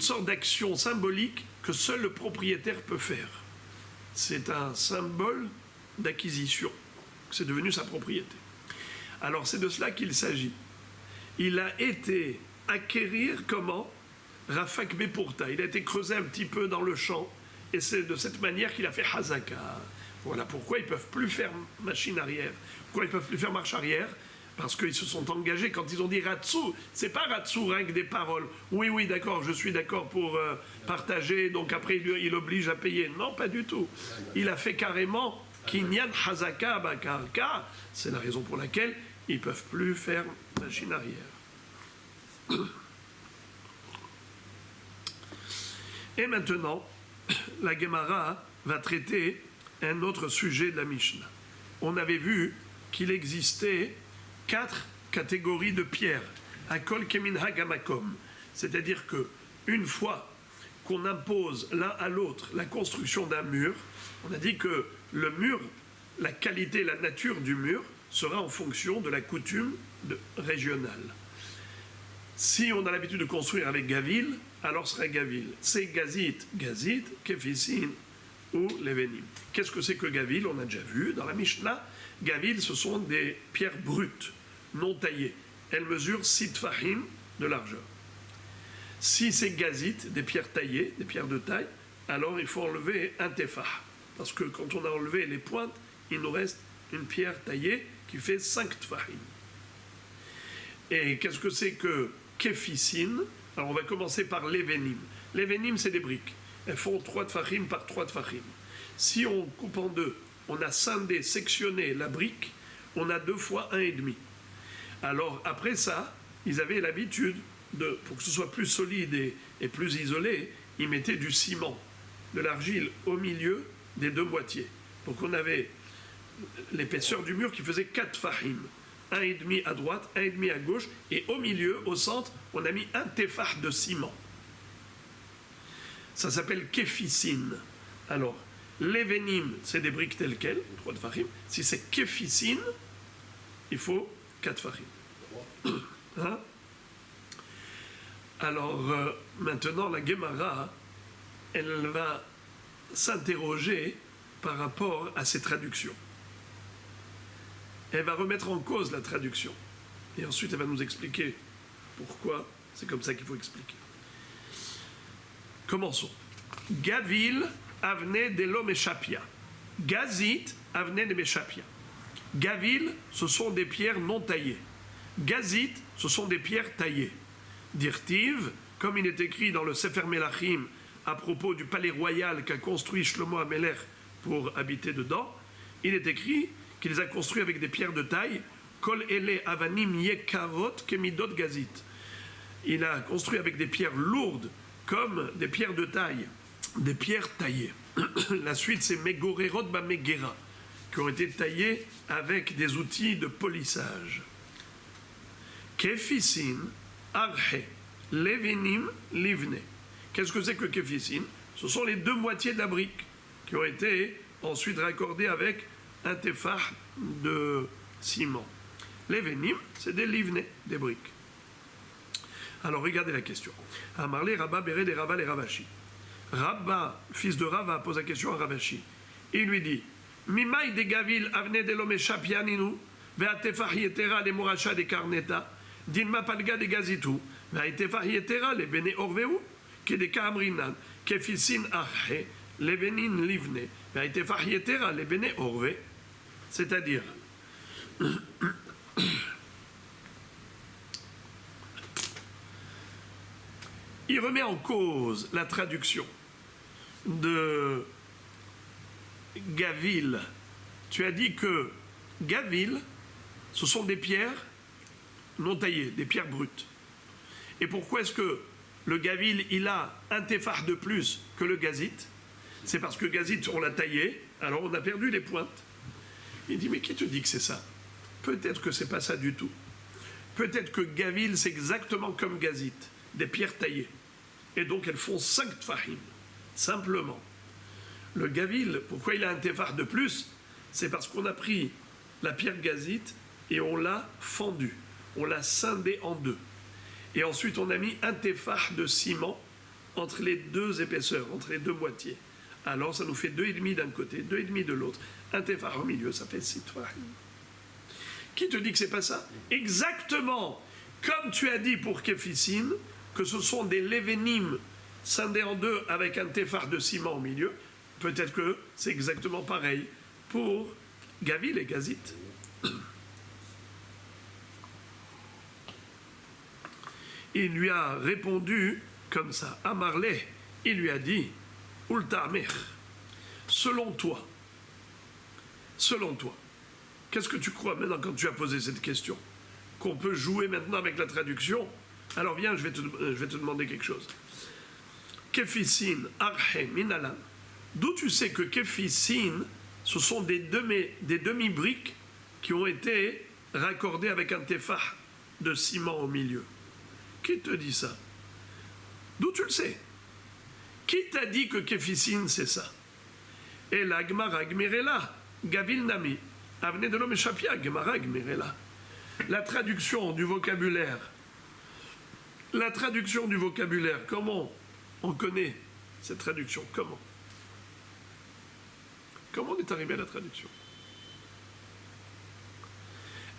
sortes d'actions symboliques que seul le propriétaire peut faire. C'est un symbole d'acquisition. C'est devenu sa propriété. Alors c'est de cela qu'il s'agit. Il a été acquérir comment? Rafak Bepurta. Il a été creusé un petit peu dans le champ et c'est de cette manière qu'il a fait Hazaka. Voilà pourquoi ils ne peuvent plus faire machine arrière. Pourquoi ils ne peuvent plus faire marche arrière? Parce qu'ils se sont engagés quand ils ont dit Ratsu. C'est pas Ratsu, rien que des paroles. Oui, oui, d'accord, je suis d'accord pour partager, donc après il oblige à payer. Non, pas du tout. Il a fait carrément Kinyan Hazaka Bakarka. C'est la raison pour laquelle ils ne peuvent plus faire machine arrière. Et maintenant, la Gemara va traiter un autre sujet de la Mishnah. On avait vu qu'il existait 4 catégories de pierres, Akol Keminha Gamakom. C'est-à-dire que une fois qu'on impose l'un à l'autre la construction d'un mur, on a dit que le mur, la qualité, la nature du mur sera en fonction de la coutume régionale. Si on a l'habitude de construire avec Gavil, alors ce sera Gavil. C'est Gazit, Gazit, Kefisin ou Levenim. Qu'est-ce que c'est que Gavil? On a déjà vu dans la Mishnah. Gavil, ce sont des pierres brutes, non taillées. Elles mesurent 6 tfahim de largeur. Si c'est Gazit, des pierres taillées, des pierres de taille, alors il faut enlever un tefah. Parce que quand on a enlevé les pointes, il nous reste une pierre taillée qui fait 5 tfahim. Et qu'est-ce que c'est que Kefisin? Alors on va commencer par l'Evenim. L'Evenim, c'est des briques. Elles font 3 tfahim par 3 tfahim. Si on coupe en deux, on a scindé, sectionné la brique, on a 2 fois 1,5. Alors après ça, ils avaient l'habitude, pour que ce soit plus solide et plus isolé, ils mettaient du ciment, de l'argile au milieu des 2 moitiés. Donc on avait l'épaisseur du mur qui faisait 4 fahim. 1,5 à droite, 1,5 à gauche, et au milieu, au centre, on a mis un tefah de ciment. Ça s'appelle kefisin. Alors, l'Evenim, c'est des briques telles quelles, 3 tefahim. Si c'est kefisin, il faut 4 fahim. Hein? Alors, maintenant, la Gemara, elle va s'interroger par rapport à ces traductions. Elle va remettre en cause la traduction. Et ensuite, elle va nous expliquer pourquoi c'est comme ça qu'il faut expliquer. Commençons. Gavil avne de lo meshapia. Gazit avne de meshapia. Gavil, ce sont des pierres non taillées. Gazit, ce sont des pierres taillées. Dirtiv, comme il est écrit dans le Sefer Melachim à propos du palais royal qu'a construit Shlomo HaMelech pour habiter dedans, il est écrit qu'il les a construits avec des pierres de taille. Kol ele avanim yekarot kemidot gazit. Il a construit avec des pierres lourdes comme des pierres de taille, des pierres taillées. La suite, c'est megorerot ba megera, qui ont été taillées avec des outils de polissage. Kefisin arhe levinim livne. Qu'est-ce que c'est que kefisin? Ce sont les 2 moitiés de la brique qui ont été ensuite raccordées avec un tefah de ciment. Les venim, c'est des livnés, des briques. Alors regardez la question. Amarle Rabba Béré des Rava les Ravashi. Rabba, fils de Rava, pose la question à Ravashi. Il lui dit Mimaï de Gavil avne de l'homme shapianinu, vea tefah yetera le moracha de karneta, dinma palga de gazitu, vea tefah yetera le bene orveu, que de kamrinan, que fisin arhe, le benin livne, vea tefah yetera le bene orve. C'est-à-dire, il remet en cause la traduction de Gavil. Tu as dit que Gavil, ce sont des pierres non taillées, des pierres brutes. Et pourquoi est-ce que le Gavil, il a un tefah de plus que le Gazit? C'est parce que Gazit, on l'a taillé, alors on a perdu les pointes. Il dit, mais qui te dit que c'est ça? Peut-être que c'est pas ça du tout. Peut-être que Gavil, c'est exactement comme Gazit, des pierres taillées. Et donc elles font 5 tfahim. Simplement. Le Gavil, pourquoi il a un tefah de plus? C'est parce qu'on a pris la pierre Gazit et on l'a fendue. On l'a scindée en 2. Et ensuite on a mis un tefah de ciment entre les 2 épaisseurs, entre les 2 moitiés. Alors ça nous fait 2,5 d'un côté, 2,5 de l'autre. Un tefah au milieu, ça fait 6 tfahim. Qui te dit que c'est pas ça? Exactement comme tu as dit pour Kefisin, que ce sont des levenim scindés en 2 avec un tefah de ciment au milieu, peut-être que c'est exactement pareil pour Gavil et Gazit. il lui a répondu comme ça. Amarle, il lui a dit, Ultamir, selon toi, qu'est-ce que tu crois maintenant quand tu as posé cette question? Qu'on peut jouer maintenant avec la traduction? Alors viens, je vais te demander quelque chose. Kefisin, arhe, minalan. D'où tu sais que kefisin, ce sont des demi-briques qui ont été raccordées avec un tefah de ciment au milieu? Qui te dit ça? D'où tu le sais? Qui t'a dit que kefisin c'est ça? Et la Gemara Gmerela, Gavil Nami, Avne de l'homme Shapia, Gemara Gmerela. La traduction du vocabulaire, comment on connaît cette traduction? Comment on est arrivé à la traduction?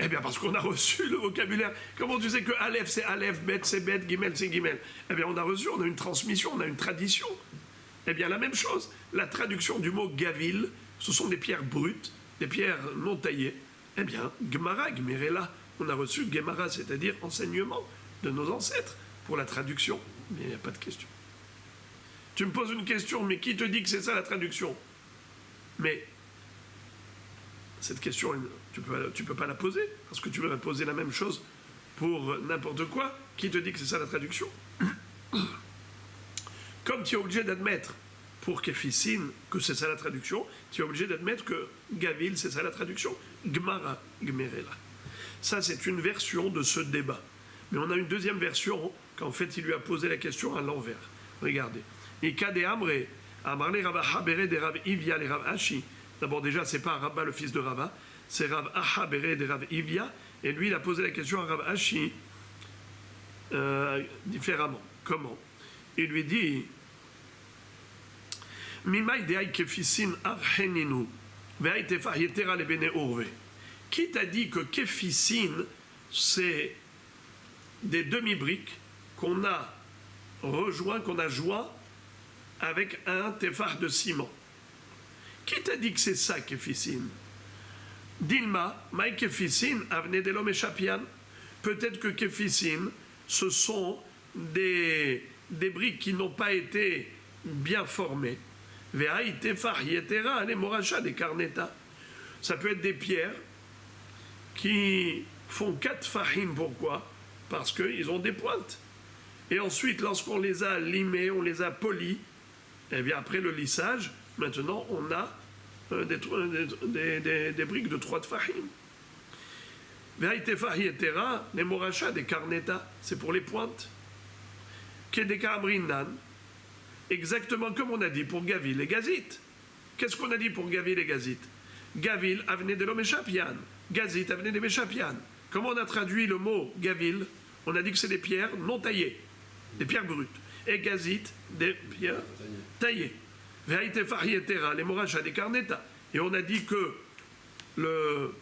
Eh bien, parce qu'on a reçu le vocabulaire. Comment tu sais que Aleph c'est Aleph, Bet c'est Bet, Gimel c'est Gimel? Eh bien, on a une transmission, on a une tradition. Eh bien, la même chose. La traduction du mot Gavil, ce sont des pierres brutes, des pierres non taillées. Eh bien, Gemara, Gmerela, on a reçu Gemara, c'est-à-dire enseignement de nos ancêtres pour la traduction. Mais il n'y a pas de question. Tu me poses une question, mais qui te dit que c'est ça la traduction? Mais cette question, tu peux pas la poser, parce que tu vas poser la même chose pour n'importe quoi. Qui te dit que c'est ça la traduction? Comme tu es obligé d'admettre pour Kefisin que c'est ça la traduction, tu es obligé d'admettre que Gavil c'est ça la traduction. Gemara, Gmerela. Ça c'est une version de ce débat. Mais on a une deuxième version qu'en fait il lui a posé la question à l'envers. Regardez. Et Kade Amre, Amarle Rava Habere de Rav Ivia les Rav Ashi. D'abord déjà c'est pas Rabba le fils de Rava, c'est Rav Habere de Rav Ivia. Et lui il a posé la question à Rav Ashi différemment. Comment? Il lui dit qui t'a dit que Kefisin, c'est des demi-briques qu'on a joint avec un tefah de ciment? Qui t'a dit que c'est ça, Kefisin? Dilma, Maï Kefisin, Avne de l'homme Shapian. Peut-être que Kefisin, ce sont des briques qui n'ont pas été bien formées. Ça peut être des pierres qui font 4 fahim. Pourquoi? Parce qu'ils ont des pointes. Et ensuite, lorsqu'on les a limés, on les a polis, et bien après le lissage, maintenant on a des briques de 3 fahim. Les moracha des carneta, c'est pour les pointes. Exactement comme on a dit pour Gavil et Gazit. Qu'est-ce qu'on a dit pour Gavil et Gazit? Gavil avenait de l'homme Échapian. Gazit avenait de Méchapian. Comment on a traduit le mot Gavil? On a dit que c'est des pierres non taillées, des pierres brutes. Et Gazit, des pierres taillées. Les moracha des carneta. Et on a dit que le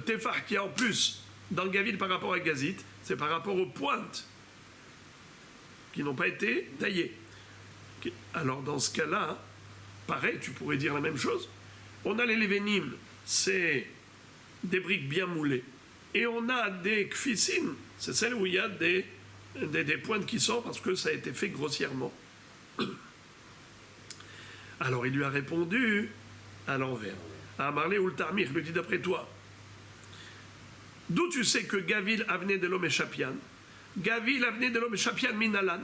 tefar qu'il y a en plus dans le Gavil par rapport à Gazit, c'est par rapport aux pointes qui n'ont pas été taillées. Alors dans ce cas-là, pareil, tu pourrais dire la même chose. On a les lévénim, c'est des briques bien moulées. Et on a des kfissim, c'est celles où il y a des pointes qui sortent parce que ça a été fait grossièrement. Alors il lui a répondu à l'envers. À Marley ou le Tarmir, il lui dit d'après toi, d'où tu sais que Gavil avenait de l'homme Échapian? Gavil avenait de l'homme Échapian minalan.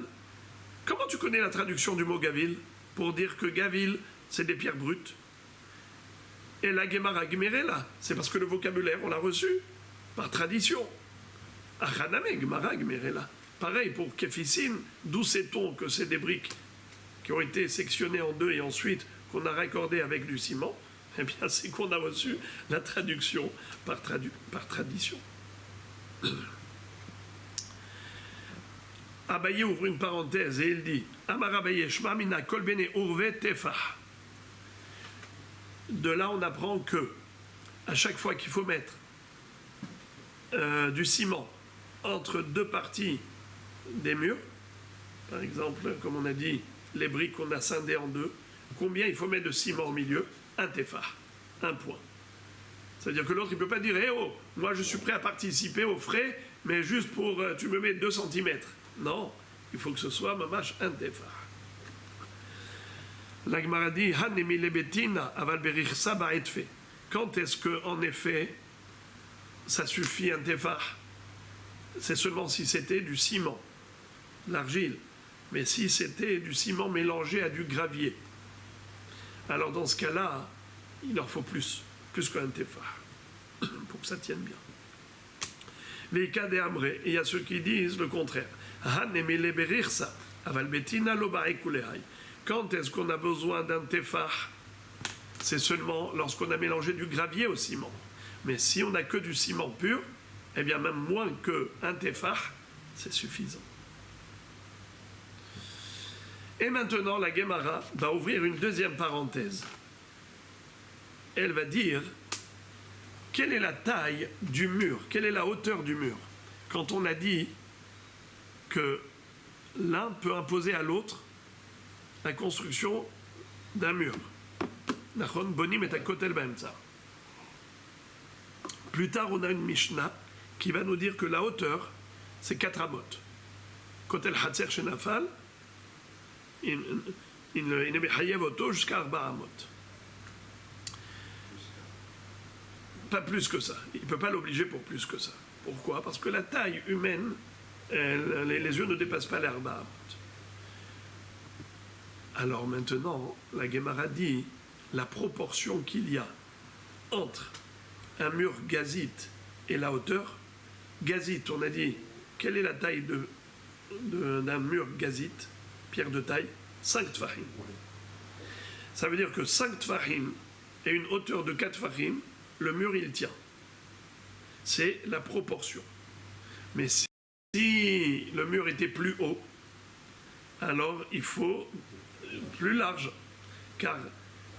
Comment tu connais la traduction du mot Gavil pour dire que Gavil, c'est des pierres brutes? Et la Gemara Gmerela, c'est parce que le vocabulaire, on l'a reçu par tradition. Achaname Gemara Gmerela. Pareil pour Kefisin, d'où sait-on que c'est des briques qui ont été sectionnées en deux et ensuite qu'on a raccordées avec du ciment? Eh bien, c'est qu'on a reçu la traduction par tradition. Abaye ouvre une parenthèse et il dit Amar Abaye, Shma mina kol bene urve tefah. De là, on apprend que à chaque fois qu'il faut mettre du ciment entre deux parties des murs, par exemple, comme on a dit, les briques qu'on a scindées en deux, combien il faut mettre de ciment au milieu? Un tefah, un point. C'est-à-dire que l'autre, il ne peut pas dire, eh oh, moi je suis prêt à participer aux frais, mais juste pour, tu me mets 2 cm. Non, il faut que ce soit mamash un tefah. La Gemara dit Hanemi lebetina aval berichsa ba'etfe. Quand est-ce que, en effet, ça suffit un tefah? C'est seulement si c'était du ciment, l'argile. Mais si c'était du ciment mélangé à du gravier, alors dans ce cas-là, il en faut plus qu'un tefah, pour que ça tienne bien. Les cas des amrés, il y a ceux qui disent le contraire. Quand est-ce qu'on a besoin d'un tefah? C'est seulement lorsqu'on a mélangé du gravier au ciment. Mais si on n'a que du ciment pur, eh bien même moins qu'un tefah, c'est suffisant. Et maintenant, la Gemara va ouvrir une deuxième parenthèse. Elle va dire, quelle est la taille du mur? Quelle est la hauteur du mur? Quand on a dit que l'un peut imposer à l'autre la construction d'un mur. Plus tard, on a une Mishnah qui va nous dire que la hauteur, c'est 4 amot. Kotel Hatzer Shenafal, il ne mechayev auto jusqu'à 4 amot. Pas plus que ça. Il ne peut pas l'obliger pour plus que ça. Pourquoi? Parce que la taille humaine, les yeux ne dépassent pas les 4 amot. Alors maintenant, la Gemara dit la proportion qu'il y a entre un mur gazite et la hauteur. Gazite, on a dit, quelle est la taille d'un mur gazite, pierre de taille? 5 tfahim. Ça veut dire que 5 tfahim et une hauteur de 4 tfahim, le mur il tient. C'est la proportion. Mais si le mur était plus haut, alors il faut plus large. Car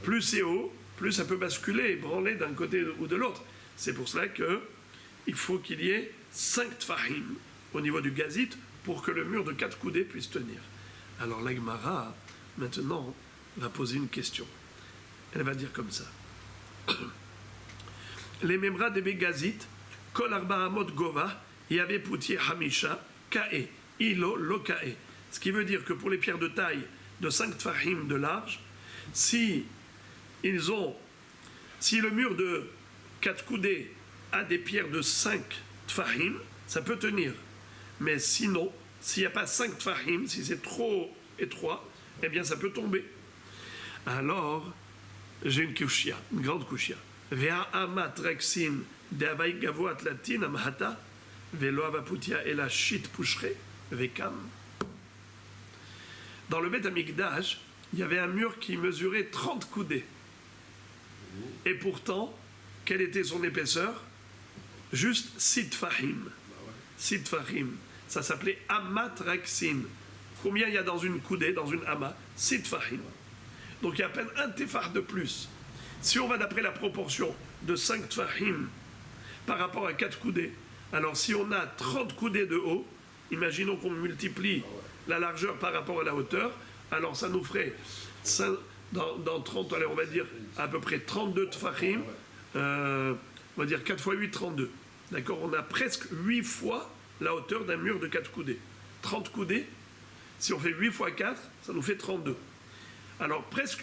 plus c'est haut, plus ça peut basculer, branler d'un côté ou de l'autre. C'est pour cela qu'il faut qu'il y ait 5 tfahim au niveau du gazite pour que le mur de 4 coudées puisse tenir. Alors la Gemara, maintenant, va poser une question. Elle va dire comme ça. Les membras des gazit, kol arba amot gova, yave pouti hamisha, kae, ilo lo kae. Ce qui veut dire que pour les pierres de taille de 5 tfahim de large, si le mur de 4 coudées a des pierres de 5 tfahim, ça peut tenir. Mais sinon, s'il n'y a pas 5 tfahim, si c'est trop étroit, eh bien ça peut tomber. Alors, j'ai une kushia, une grande kushia. Vea amat reksin de avai gavo atlatin amhata, velo avaputia ela shit pushre, vekam. Dans le Beth Amikdash, il y avait un mur qui mesurait 30 coudées. Et pourtant, quelle était son épaisseur? Juste 6 tfahim. 6 tfahim. Ça s'appelait amat reksin. Combien il y a dans une coudée, dans une ama? 6 tfahim. Donc il y a à peine un tefah de plus. Si on va d'après la proportion de 5 tfahim par rapport à 4 coudées, alors si on a 30 coudées de haut, imaginons qu'on multiplie la largeur par rapport à la hauteur, alors ça nous ferait dans 30, allez, on va dire à peu près 32 tfahim, on va dire 4 x 8, 32. D'accord? On a presque 8 fois la hauteur d'un mur de 4 coudées. 30 coudées, si on fait 8 x 4, ça nous fait 32. Alors presque,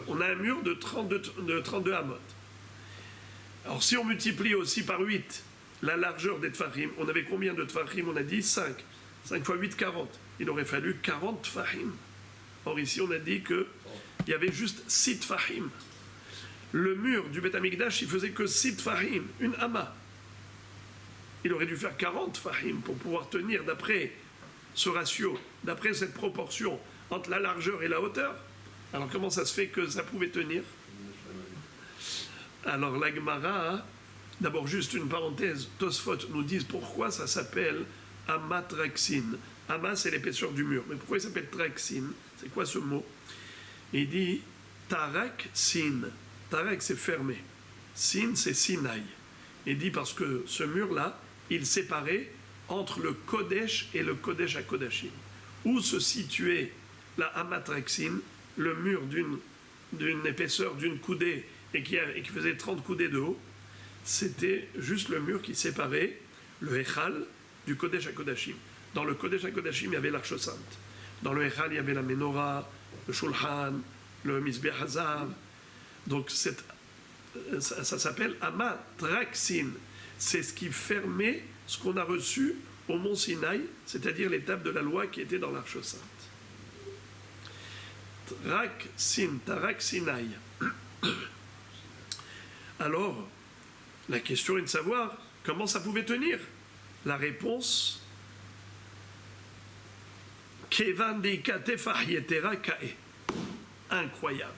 on a un mur de 32 amot. Alors si on multiplie aussi par 8 la largeur des tfahim, on avait combien de tfahim? On a dit 5. 5 x 8, 40. Il aurait fallu 40 tfahim. Or ici on a dit qu'il y avait juste 6 tfahim. Le mur du Beth Amikdash, il faisait que 6 tfahim, une ama. Il aurait dû faire 40 tfahim pour pouvoir tenir d'après ce ratio, d'après cette proportion entre la largeur et la hauteur. Alors comment ça se fait que ça pouvait tenir? Alors la Gemara, d'abord juste une parenthèse, Tosfot nous disent pourquoi ça s'appelle Amat Reksin. Ama c'est l'épaisseur du mur, mais pourquoi il s'appelle Treksin? C'est quoi ce mot? Il dit Tarak Sin. Tarak c'est fermé. Sin c'est Sinaï. Il dit parce que ce mur-là, il séparait entre le Kodesh et le Kodesh à Kodashim. Où se situait la Amat Reksin, le mur d'une épaisseur d'une coudée et qui faisait 30 coudées de haut, c'était juste le mur qui séparait le Echal du Kodesh à Kodashim. Dans le Kodesh HaKodashim, il y avait l'Arche Sainte. Dans le Echal, il y avait la Menorah, le Shulchan, le Mizbeach Hazav. Donc ça s'appelle Amatraxin. C'est ce qui fermait ce qu'on a reçu au mont Sinaï, c'est-à-dire les tables de la loi qui étaient dans l'Arche Sainte. Tarak Sinaï. Alors, la question est de savoir comment ça pouvait tenir. La réponse, incroyable.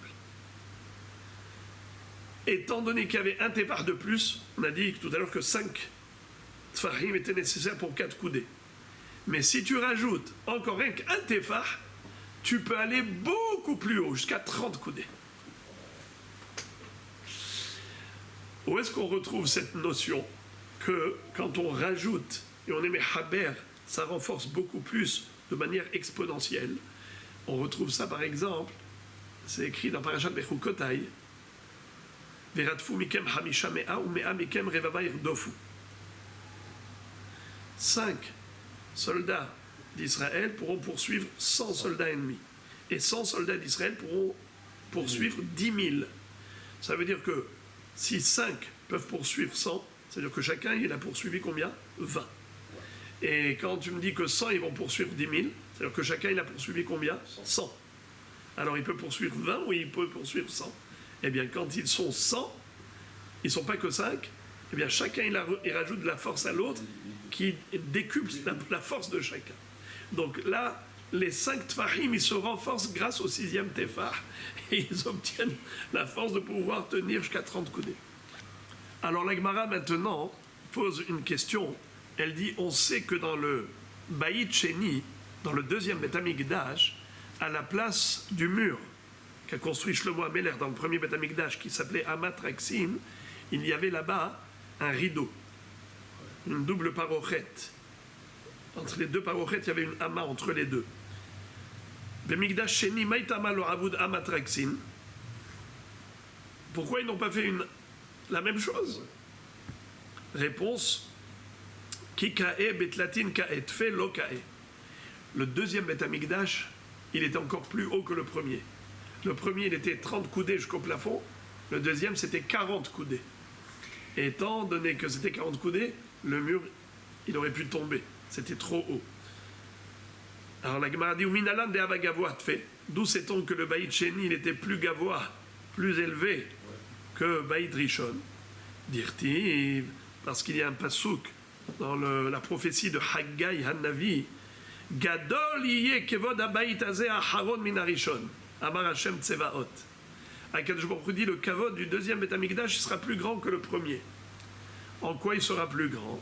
Étant donné qu'il y avait un tefar de plus, on a dit tout à l'heure que 5 tefahim étaient nécessaires pour 4 coudées. Mais si tu rajoutes encore un tefar, tu peux aller beaucoup plus haut, jusqu'à 30 coudées. Où est-ce qu'on retrouve cette notion que quand on rajoute et on émet haber, ça renforce beaucoup plus de manière exponentielle? On retrouve ça par exemple, c'est écrit dans Parashat Bechukotai, Veratfu mikem hamisha mea ou mea mikem revava irdofu. 5 soldats d'Israël pourront poursuivre 100 soldats ennemis. Et 100 soldats d'Israël pourront poursuivre 10 000. Ça veut dire que si 5 peuvent poursuivre 100, c'est-à-dire que chacun il a poursuivi combien? 20. Et quand tu me dis que 100 ils vont poursuivre 10 000, c'est-à-dire que chacun il a poursuivi combien? 100. Alors il peut poursuivre 20 ou il peut poursuivre 100. Eh bien quand ils sont 100, ils ne sont pas que 5, eh bien chacun il rajoute de la force à l'autre qui décuple la force de chacun. Donc là, les 5 tefahim, ils se renforcent grâce au 6e tefah et ils obtiennent la force de pouvoir tenir jusqu'à 30 coudées. Alors la Gemara maintenant pose une question. Elle dit, on sait que dans le Bayit Sheni, dans le 2e Beth Amikdash, à la place du mur qu'a construit Shlomo HaMelech dans le premier Beth Amikdash qui s'appelait Amatraxin, il y avait là-bas un rideau, une double parochette. Entre les deux parochettes, il y avait une ama entre les deux. Bemikdash Sheni Maïtama lo Avud Amatraxin. Pourquoi ils n'ont pas fait la même chose? Réponse, Kikae betlatin kae tfe lo kae. Le 2e Beth Amikdash, il était encore plus haut que le premier. Le premier, il était 30 coudées jusqu'au plafond. Le 2e, c'était 40 coudées. Et étant donné que c'était 40 coudées, le mur, il aurait pu tomber. C'était trop haut. Alors la Gemara dit, Minalan de Avagavoa tfe. D'où sait-on que le Bayit Sheni, il était plus gavoa, plus élevé que Bayit Rishon? Dirtiv, parce qu'il y a un pasouk dans la prophétie de Haggai Hanavi, Gadol yeh kevod habayit hazeh aharon min harishon, Amar Hashem Tsevaot. Akadosh Baruch Hu dit, le kavod du 2e Beth Amikdash sera plus grand que le premier. En quoi il sera plus grand?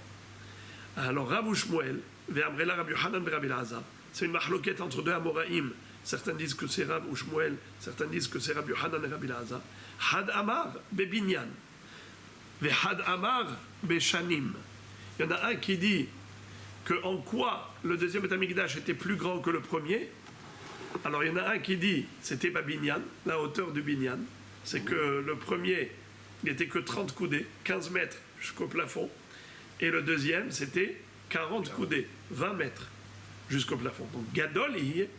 Alors Rav Shmuel, ve'amrela Rabbi Yochanan ve'Rabbi Elazar, c'est une mahloquette entre deux Amoraïm. Certains disent que c'est Rav Shmuel, certains disent que c'est Rabbi Yochanan et Rabbi Elazar. Had Amar bebinyan, ve'had Amar beshanim. Il y en a un qui dit que en quoi le 2e Beth Amikdash était plus grand que le premier. Alors il y en a un qui dit c'était pas binyan, la hauteur du binyan, c'est que le premier il n'était que 30 coudées, 15 mètres jusqu'au plafond, et le 2e c'était 40 coudées, 20 mètres jusqu'au plafond. Donc gadol yeh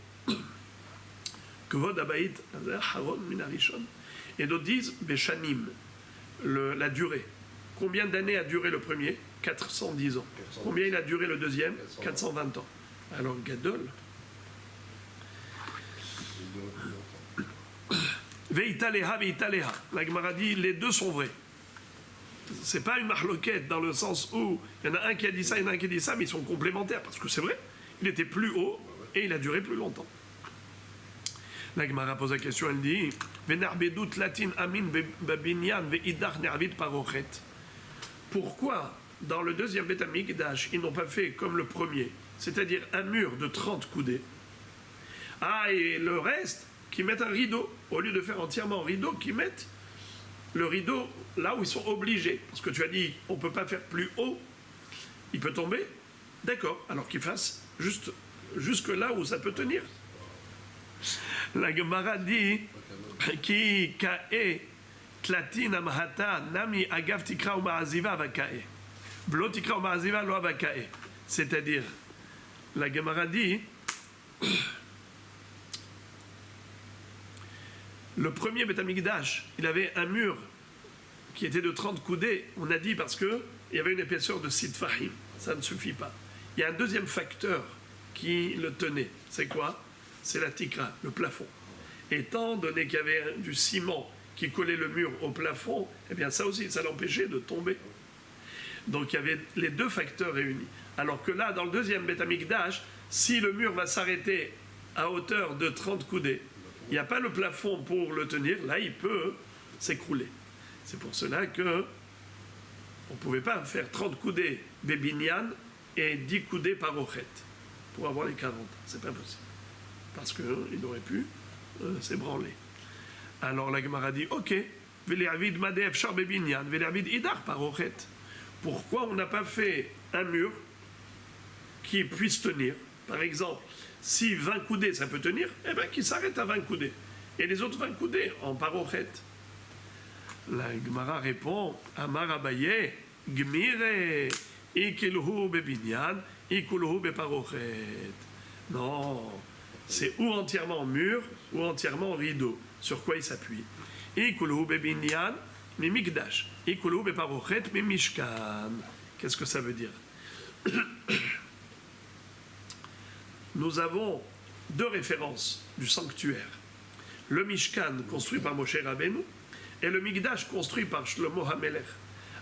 kevod habayit haron min harishon. Et d'autres disent beshanim, la durée. Combien d'années a duré le premier? 410 ans. Combien il a duré le 2e? 420 ans. Alors gadol. Veitaleha, veitaleha. La Gemara dit, les deux sont vrais. C'est pas une mahloquette dans le sens où il y en a un qui a dit ça, il y en a un qui a dit ça, mais ils sont complémentaires parce que c'est vrai. Il était plus haut et il a duré plus longtemps. La Gemara pose la question, elle dit, Venarbedut latin amin babinyan veidach nervit parochet. Pourquoi dans le 2e Beth Amikdash ils n'ont pas fait comme le premier, c'est-à-dire un mur de 30 coudées? Ah, et le reste, qui mettent un rideau. Au lieu de faire entièrement un rideau, qui mettent le rideau là où ils sont obligés. Parce que tu as dit, on ne peut pas faire plus haut. Il peut tomber. D'accord. Alors qu'ils fassent jusque là où ça peut tenir. La Gemara dit, Ki kae tlatin amhata nami agav tikra ou ma'aziva vakae. Blo tikra ou ma'aziva lo vakae. C'est-à-dire, la Gemara dit, le premier Beth Amikdash, il avait un mur qui était de 30 coudées, on a dit parce qu'il y avait une épaisseur de 6 tfahim, ça ne suffit pas. Il y a un deuxième facteur qui le tenait, c'est quoi? C'est la tikra, le plafond. Étant donné qu'il y avait du ciment qui collait le mur au plafond, eh bien ça aussi, ça l'empêchait de tomber. Donc il y avait les deux facteurs réunis. Alors que là, dans le deuxième Beth Amikdash, si le mur va s'arrêter à hauteur de 30 coudées, il n'y a pas le plafond pour le tenir, là il peut s'écrouler. C'est pour cela que on ne pouvait pas faire 30 coudées bébignan et 10 coudées par ochet pour avoir les 40. C'est pas possible. Parce qu'il aurait pu s'ébranler. Alors la Gemara dit, ok, Veliavid Madef Char bébignan, Veliavid Idar par ochet. Pourquoi on n'a pas fait un mur qui puisse tenir? Par exemple, si 20 coudées ça peut tenir, eh bien qu'il s'arrête à 20 coudées. Et les autres 20 coudées en parochet. La Gemara répond, Amar Abaye, Gmire, Ikilhu bebinyan, Ikulhu beparochet. Non, c'est ou entièrement mur, ou entièrement rideau. Sur quoi il s'appuie? Ikulhu bebinyan, mi mikdash. Ikulhu beparochet, mi mishkan. Qu'est-ce que ça veut dire? Nous avons deux références du sanctuaire. Le Mishkan, construit par Moshe Rabbeinu, et le Mikdash, construit par Shlomo HaMelech.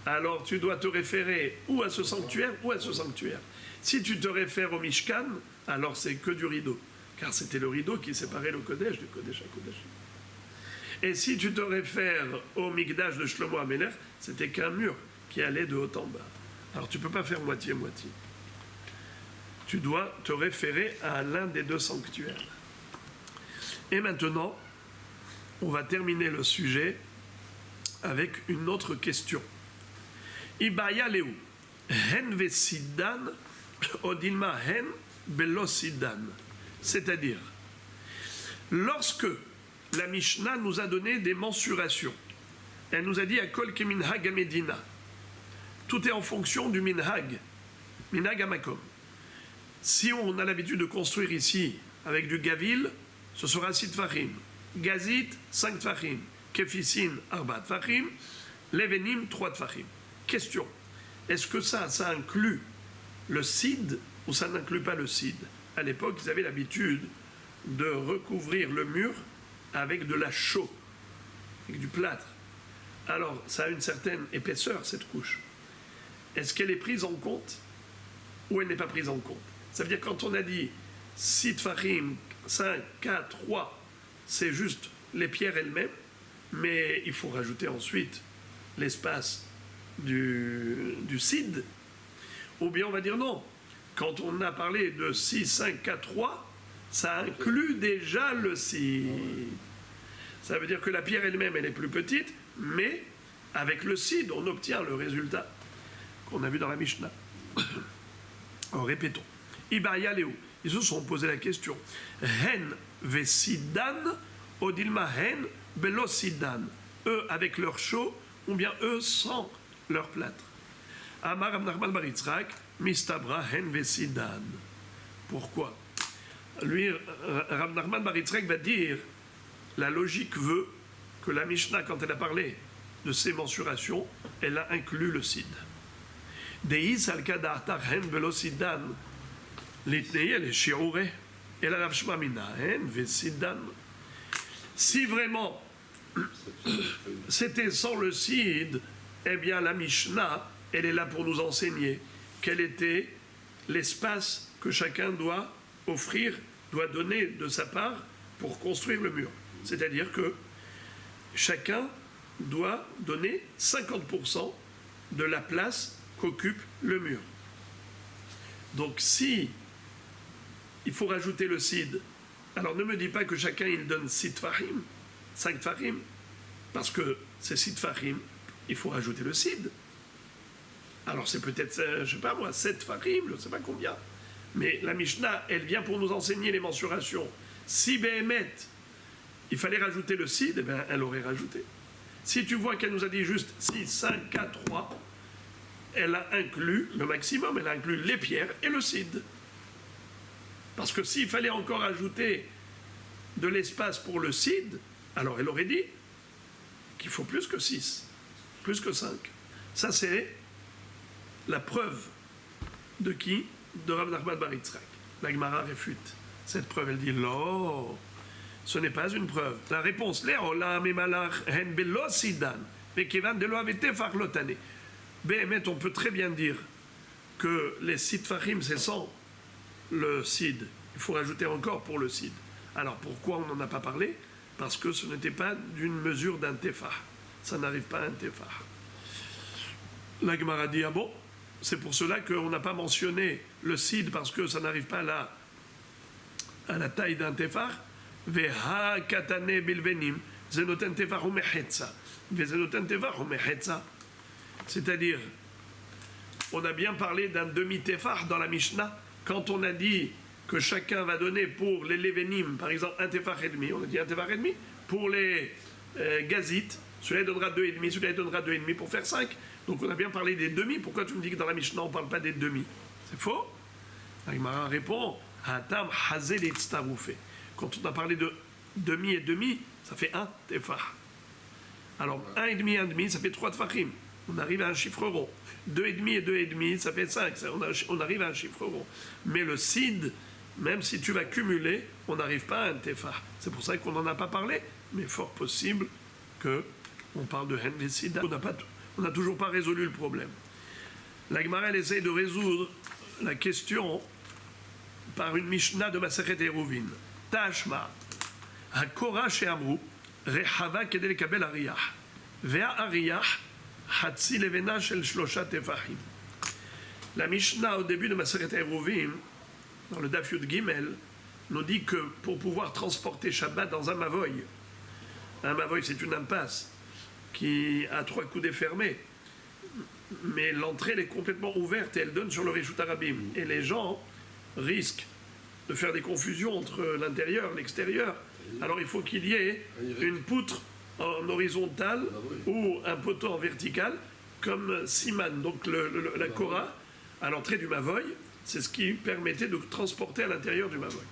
Alors tu dois te référer ou à ce sanctuaire, ou à ce sanctuaire. Si tu te réfères au Mishkan, alors c'est que du rideau, car c'était le rideau qui séparait le Kodesh du Kodesh à Kodesh. Et si tu te réfères au Mikdash de Shlomo HaMelech, c'était qu'un mur qui allait de haut en bas. Alors tu ne peux pas faire moitié-moitié. Tu dois te référer à l'un des deux sanctuaires. Et maintenant, on va terminer le sujet avec une autre question. Ibaya leu, hen vesidan, odilma hen belosidan. C'est-à-dire, lorsque la Mishnah nous a donné des mensurations, elle nous a dit à kol keminhag amedina. Tout est en fonction du minhag, minhag amakom. Si on a l'habitude de construire ici avec du gavil, ce sera 6 tfachim. Gazit, 5 tfachim. Kefisin, 4 tfachim. Levenim, 3 tfachim. Question. Est-ce que ça inclut le sid ou ça n'inclut pas le sid? À l'époque, ils avaient l'habitude de recouvrir le mur avec de la chaux, avec du plâtre. Alors, ça a une certaine épaisseur, cette couche. Est-ce qu'elle est prise en compte ou elle n'est pas prise en compte? Ça veut dire quand on a dit 6 tfachim, 5, 4, 3, c'est juste les pierres elles-mêmes, mais il faut rajouter ensuite l'espace du sid. Ou bien on va dire non. Quand on a parlé de 6, 5, 4, 3, ça inclut déjà le sid. Ça veut dire que la pierre elle-même, elle est plus petite, mais avec le sid, on obtient le résultat qu'on a vu dans la Mishnah. Alors, répétons. Ibaya Léo, ils se sont posé la question. Hen vesidan, odilma hen belosidan. Eux avec leur chaux, ou bien eux sans leur plâtre. Amar Rav Nachman bar Yitzhak, mistabra hen vesidan. Pourquoi? Lui, Rav Nachman bar Yitzhak va dire, la logique veut que la Mishnah, quand elle a parlé de ces mensurations, elle a inclus le sid. Deis al kada'atar hen velosidan. Si vraiment c'était sans le sid, eh bien la Mishnah, elle est là pour nous enseigner quel était l'espace que chacun doit offrir, doit donner de sa part pour construire le mur. C'est-à-dire que chacun doit donner 50% de la place qu'occupe le mur. Donc si il faut rajouter le sid, alors ne me dis pas que chacun il donne 6 tfachim, 5 tfachim, parce que ces 6 tfachim, il faut rajouter le sid. Alors c'est peut-être, je ne sais pas moi, 7 tfachim, je ne sais pas combien. Mais la Mishnah, elle vient pour nous enseigner les mensurations. Si Behemet, il fallait rajouter le sid, eh bien elle aurait rajouté. Si tu vois qu'elle nous a dit juste 6, 5, 4, 3, elle a inclus le maximum, elle a inclus les pierres et le sid. Parce que s'il fallait encore ajouter de l'espace pour le sid, alors elle aurait dit qu'il faut plus que 6, plus que 5. Ça, c'est la preuve de qui? De Rav Nachman bar Yitzhak. La Gemara réfute cette preuve. Elle dit non, ce n'est pas une preuve. La réponse, on peut très bien dire que les sid fachim, c'est sans le sid. Il faut rajouter encore pour le sid. Alors pourquoi on n'en a pas parlé? Parce que ce n'était pas d'une mesure d'un tefah. Ça n'arrive pas à un tefah. La Gemara dit, ah bon, c'est pour cela qu'on n'a pas mentionné le sid, parce que ça n'arrive pas à la taille d'un tefah. Veha katane bilvenim, zenoten tefah ou mechetza. Vezenoten tefah ou mechetza. C'est-à-dire, on a bien parlé d'un demi-tefah dans la Mishnah, quand on a dit que chacun va donner pour les levenim, par exemple, un tefah et demi, on a dit un tefah et demi, pour les gazites, celui-là donnera 2,5, celui-là donnera 2,5 pour faire 5. Donc on a bien parlé des demi. Pourquoi tu me dis que dans la Mishnah on ne parle pas des demi? C'est faux. La Gemara répond, Hatam hazel itztaroufé. Quand on a parlé de demi et demi, ça fait un tefah. Alors 1,5, ça fait 3 tefachim. On arrive à un chiffre rond. 2,5 et 2,5, ça fait 5. On arrive à un chiffre rond. Mais le sid, même si tu vas cumuler, on n'arrive pas à un tefah. C'est pour ça qu'on n'en a pas parlé. Mais fort possible qu'on parle de hen vesida. On n'a toujours pas résolu le problème. La Gemara, elle essaye de résoudre la question par une Mishnah de Masechet Eruvin. Tashma, Hakora she'amru, Rehava kedel lekabel ariyah, Vea ariyah, Hatzi levena shel shlosha tefahim. La Mishnah, au début de Masechet Eruvin, dans le Daf Yud Gimel, nous dit que pour pouvoir transporter Shabbat dans un mavoy c'est une impasse qui a 3 coudées fermées, mais l'entrée elle est complètement ouverte et elle donne sur le Rishut Harabim. Et les gens risquent de faire des confusions entre l'intérieur et l'extérieur. Alors il faut qu'il y ait une poutre en horizontale ou un poteau en vertical, comme Siman, donc la Korah, à l'entrée du Mavoy, c'est ce qui permettait de transporter à l'intérieur du Mavoy.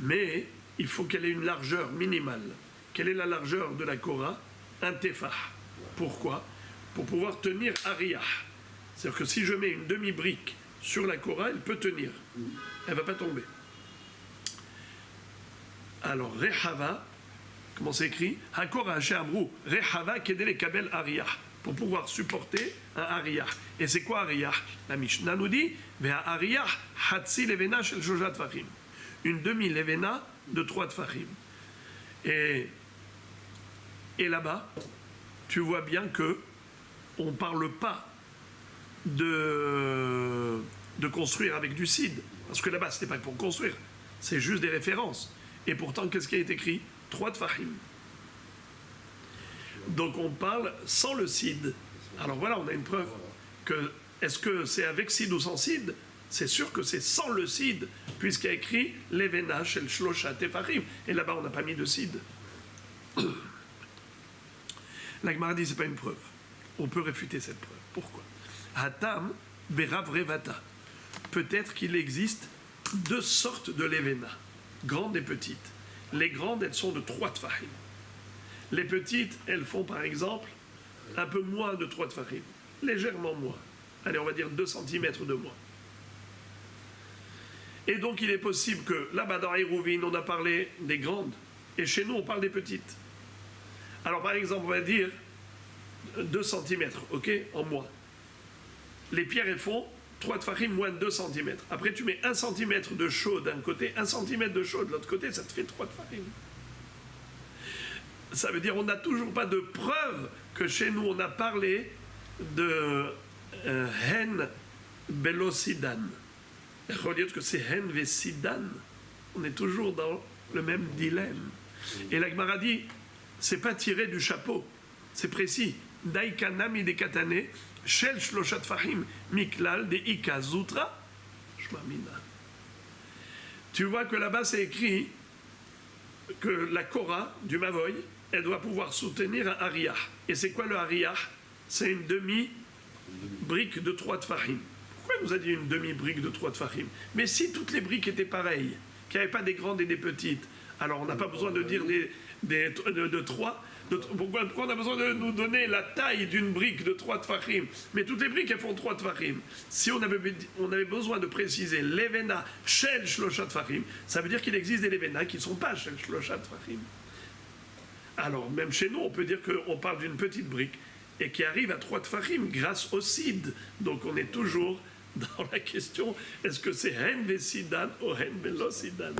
Mais il faut qu'elle ait une largeur minimale. Quelle est la largeur de la Korah? Un tefah. Pourquoi? Pour pouvoir tenir Ariyah. C'est-à-dire que si je mets une demi-brique sur la Korah, elle peut tenir. Elle ne va pas tomber. Alors, Rehava, comment c'est écrit? Hakora She'amru, Rehava Kedele Kabel Ariyah. Pour pouvoir supporter un Ariyah. Et c'est quoi Ariyah? La Mishnah nous dit, Veha Ariyah Hatzi Levena Shel Shosha Tfachim. Une demi-levena de 3 tfachim. Et là-bas, tu vois bien que on ne parle pas de construire avec du sid. Parce que là-bas, ce n'était pas pour construire. C'est juste des références. Et pourtant, qu'est-ce qui est écrit? 3 tfachim. Donc on parle sans le sid. Alors voilà, on a une preuve que, est-ce que c'est avec sid ou sans sid? C'est sûr que c'est sans le sid, puisqu'il y a écrit Levena shel shlosha tefachim. Et là-bas, on n'a pas mis de sid. La Gemara dit, ce n'est pas une preuve. On peut réfuter cette preuve. Pourquoi? Hatam berav revata. Peut-être qu'il existe 2 sortes de levena, grandes et petites. Les grandes, elles sont de 3 tfachim. Les petites, elles font par exemple un peu moins de 3 tfachim, légèrement moins. Allez, on va dire 2 cm de moins. Et donc il est possible que là-bas dans Eruvin, on a parlé des grandes, et chez nous on parle des petites. Alors par exemple, on va dire 2 cm, ok, en moins. Les pierres, elles font 3 tfachim moins de 2 cm. Après, tu mets 1 cm de chaud d'un côté, 1 cm de chaud de l'autre côté, ça te fait 3 tfachim. Ça veut dire qu'on n'a toujours pas de preuve que chez nous, on a parlé de hen belosidan. Il faut dire que c'est hen vesidan. On est toujours dans le même dilemme. Et la Gemara dit, c'est pas tiré du chapeau, c'est précis. Daikanami de katane, shel shloshat fahim, miklal de ikazutra, shmamina. Tu vois que là-bas c'est écrit que la Korah du Mavoy, elle doit pouvoir soutenir un hariyah. Et c'est quoi le hariyah? C'est une demi-brique de 3 tfahim. Pourquoi nous a dit une demi-brique de 3 tfachim. Mais si toutes les briques étaient pareilles, qu'il n'y avait pas des grandes et des petites, alors on n'a pas besoin de dire de 3. Pourquoi on a besoin de nous donner la taille d'une brique de 3 tfachim? Mais toutes les briques, elles font 3 tfachim. Si on avait besoin de préciser l'evena shel shlosha tfachim, ça veut dire qu'il existe des levenas qui ne sont pas shel shlosha tfachim. Alors, même chez nous, on peut dire qu'on parle d'une petite brique et qui arrive à 3 tfachim grâce au sid. Donc on est toujours dans la question, est-ce que c'est hen vesidan ou hen velosidan?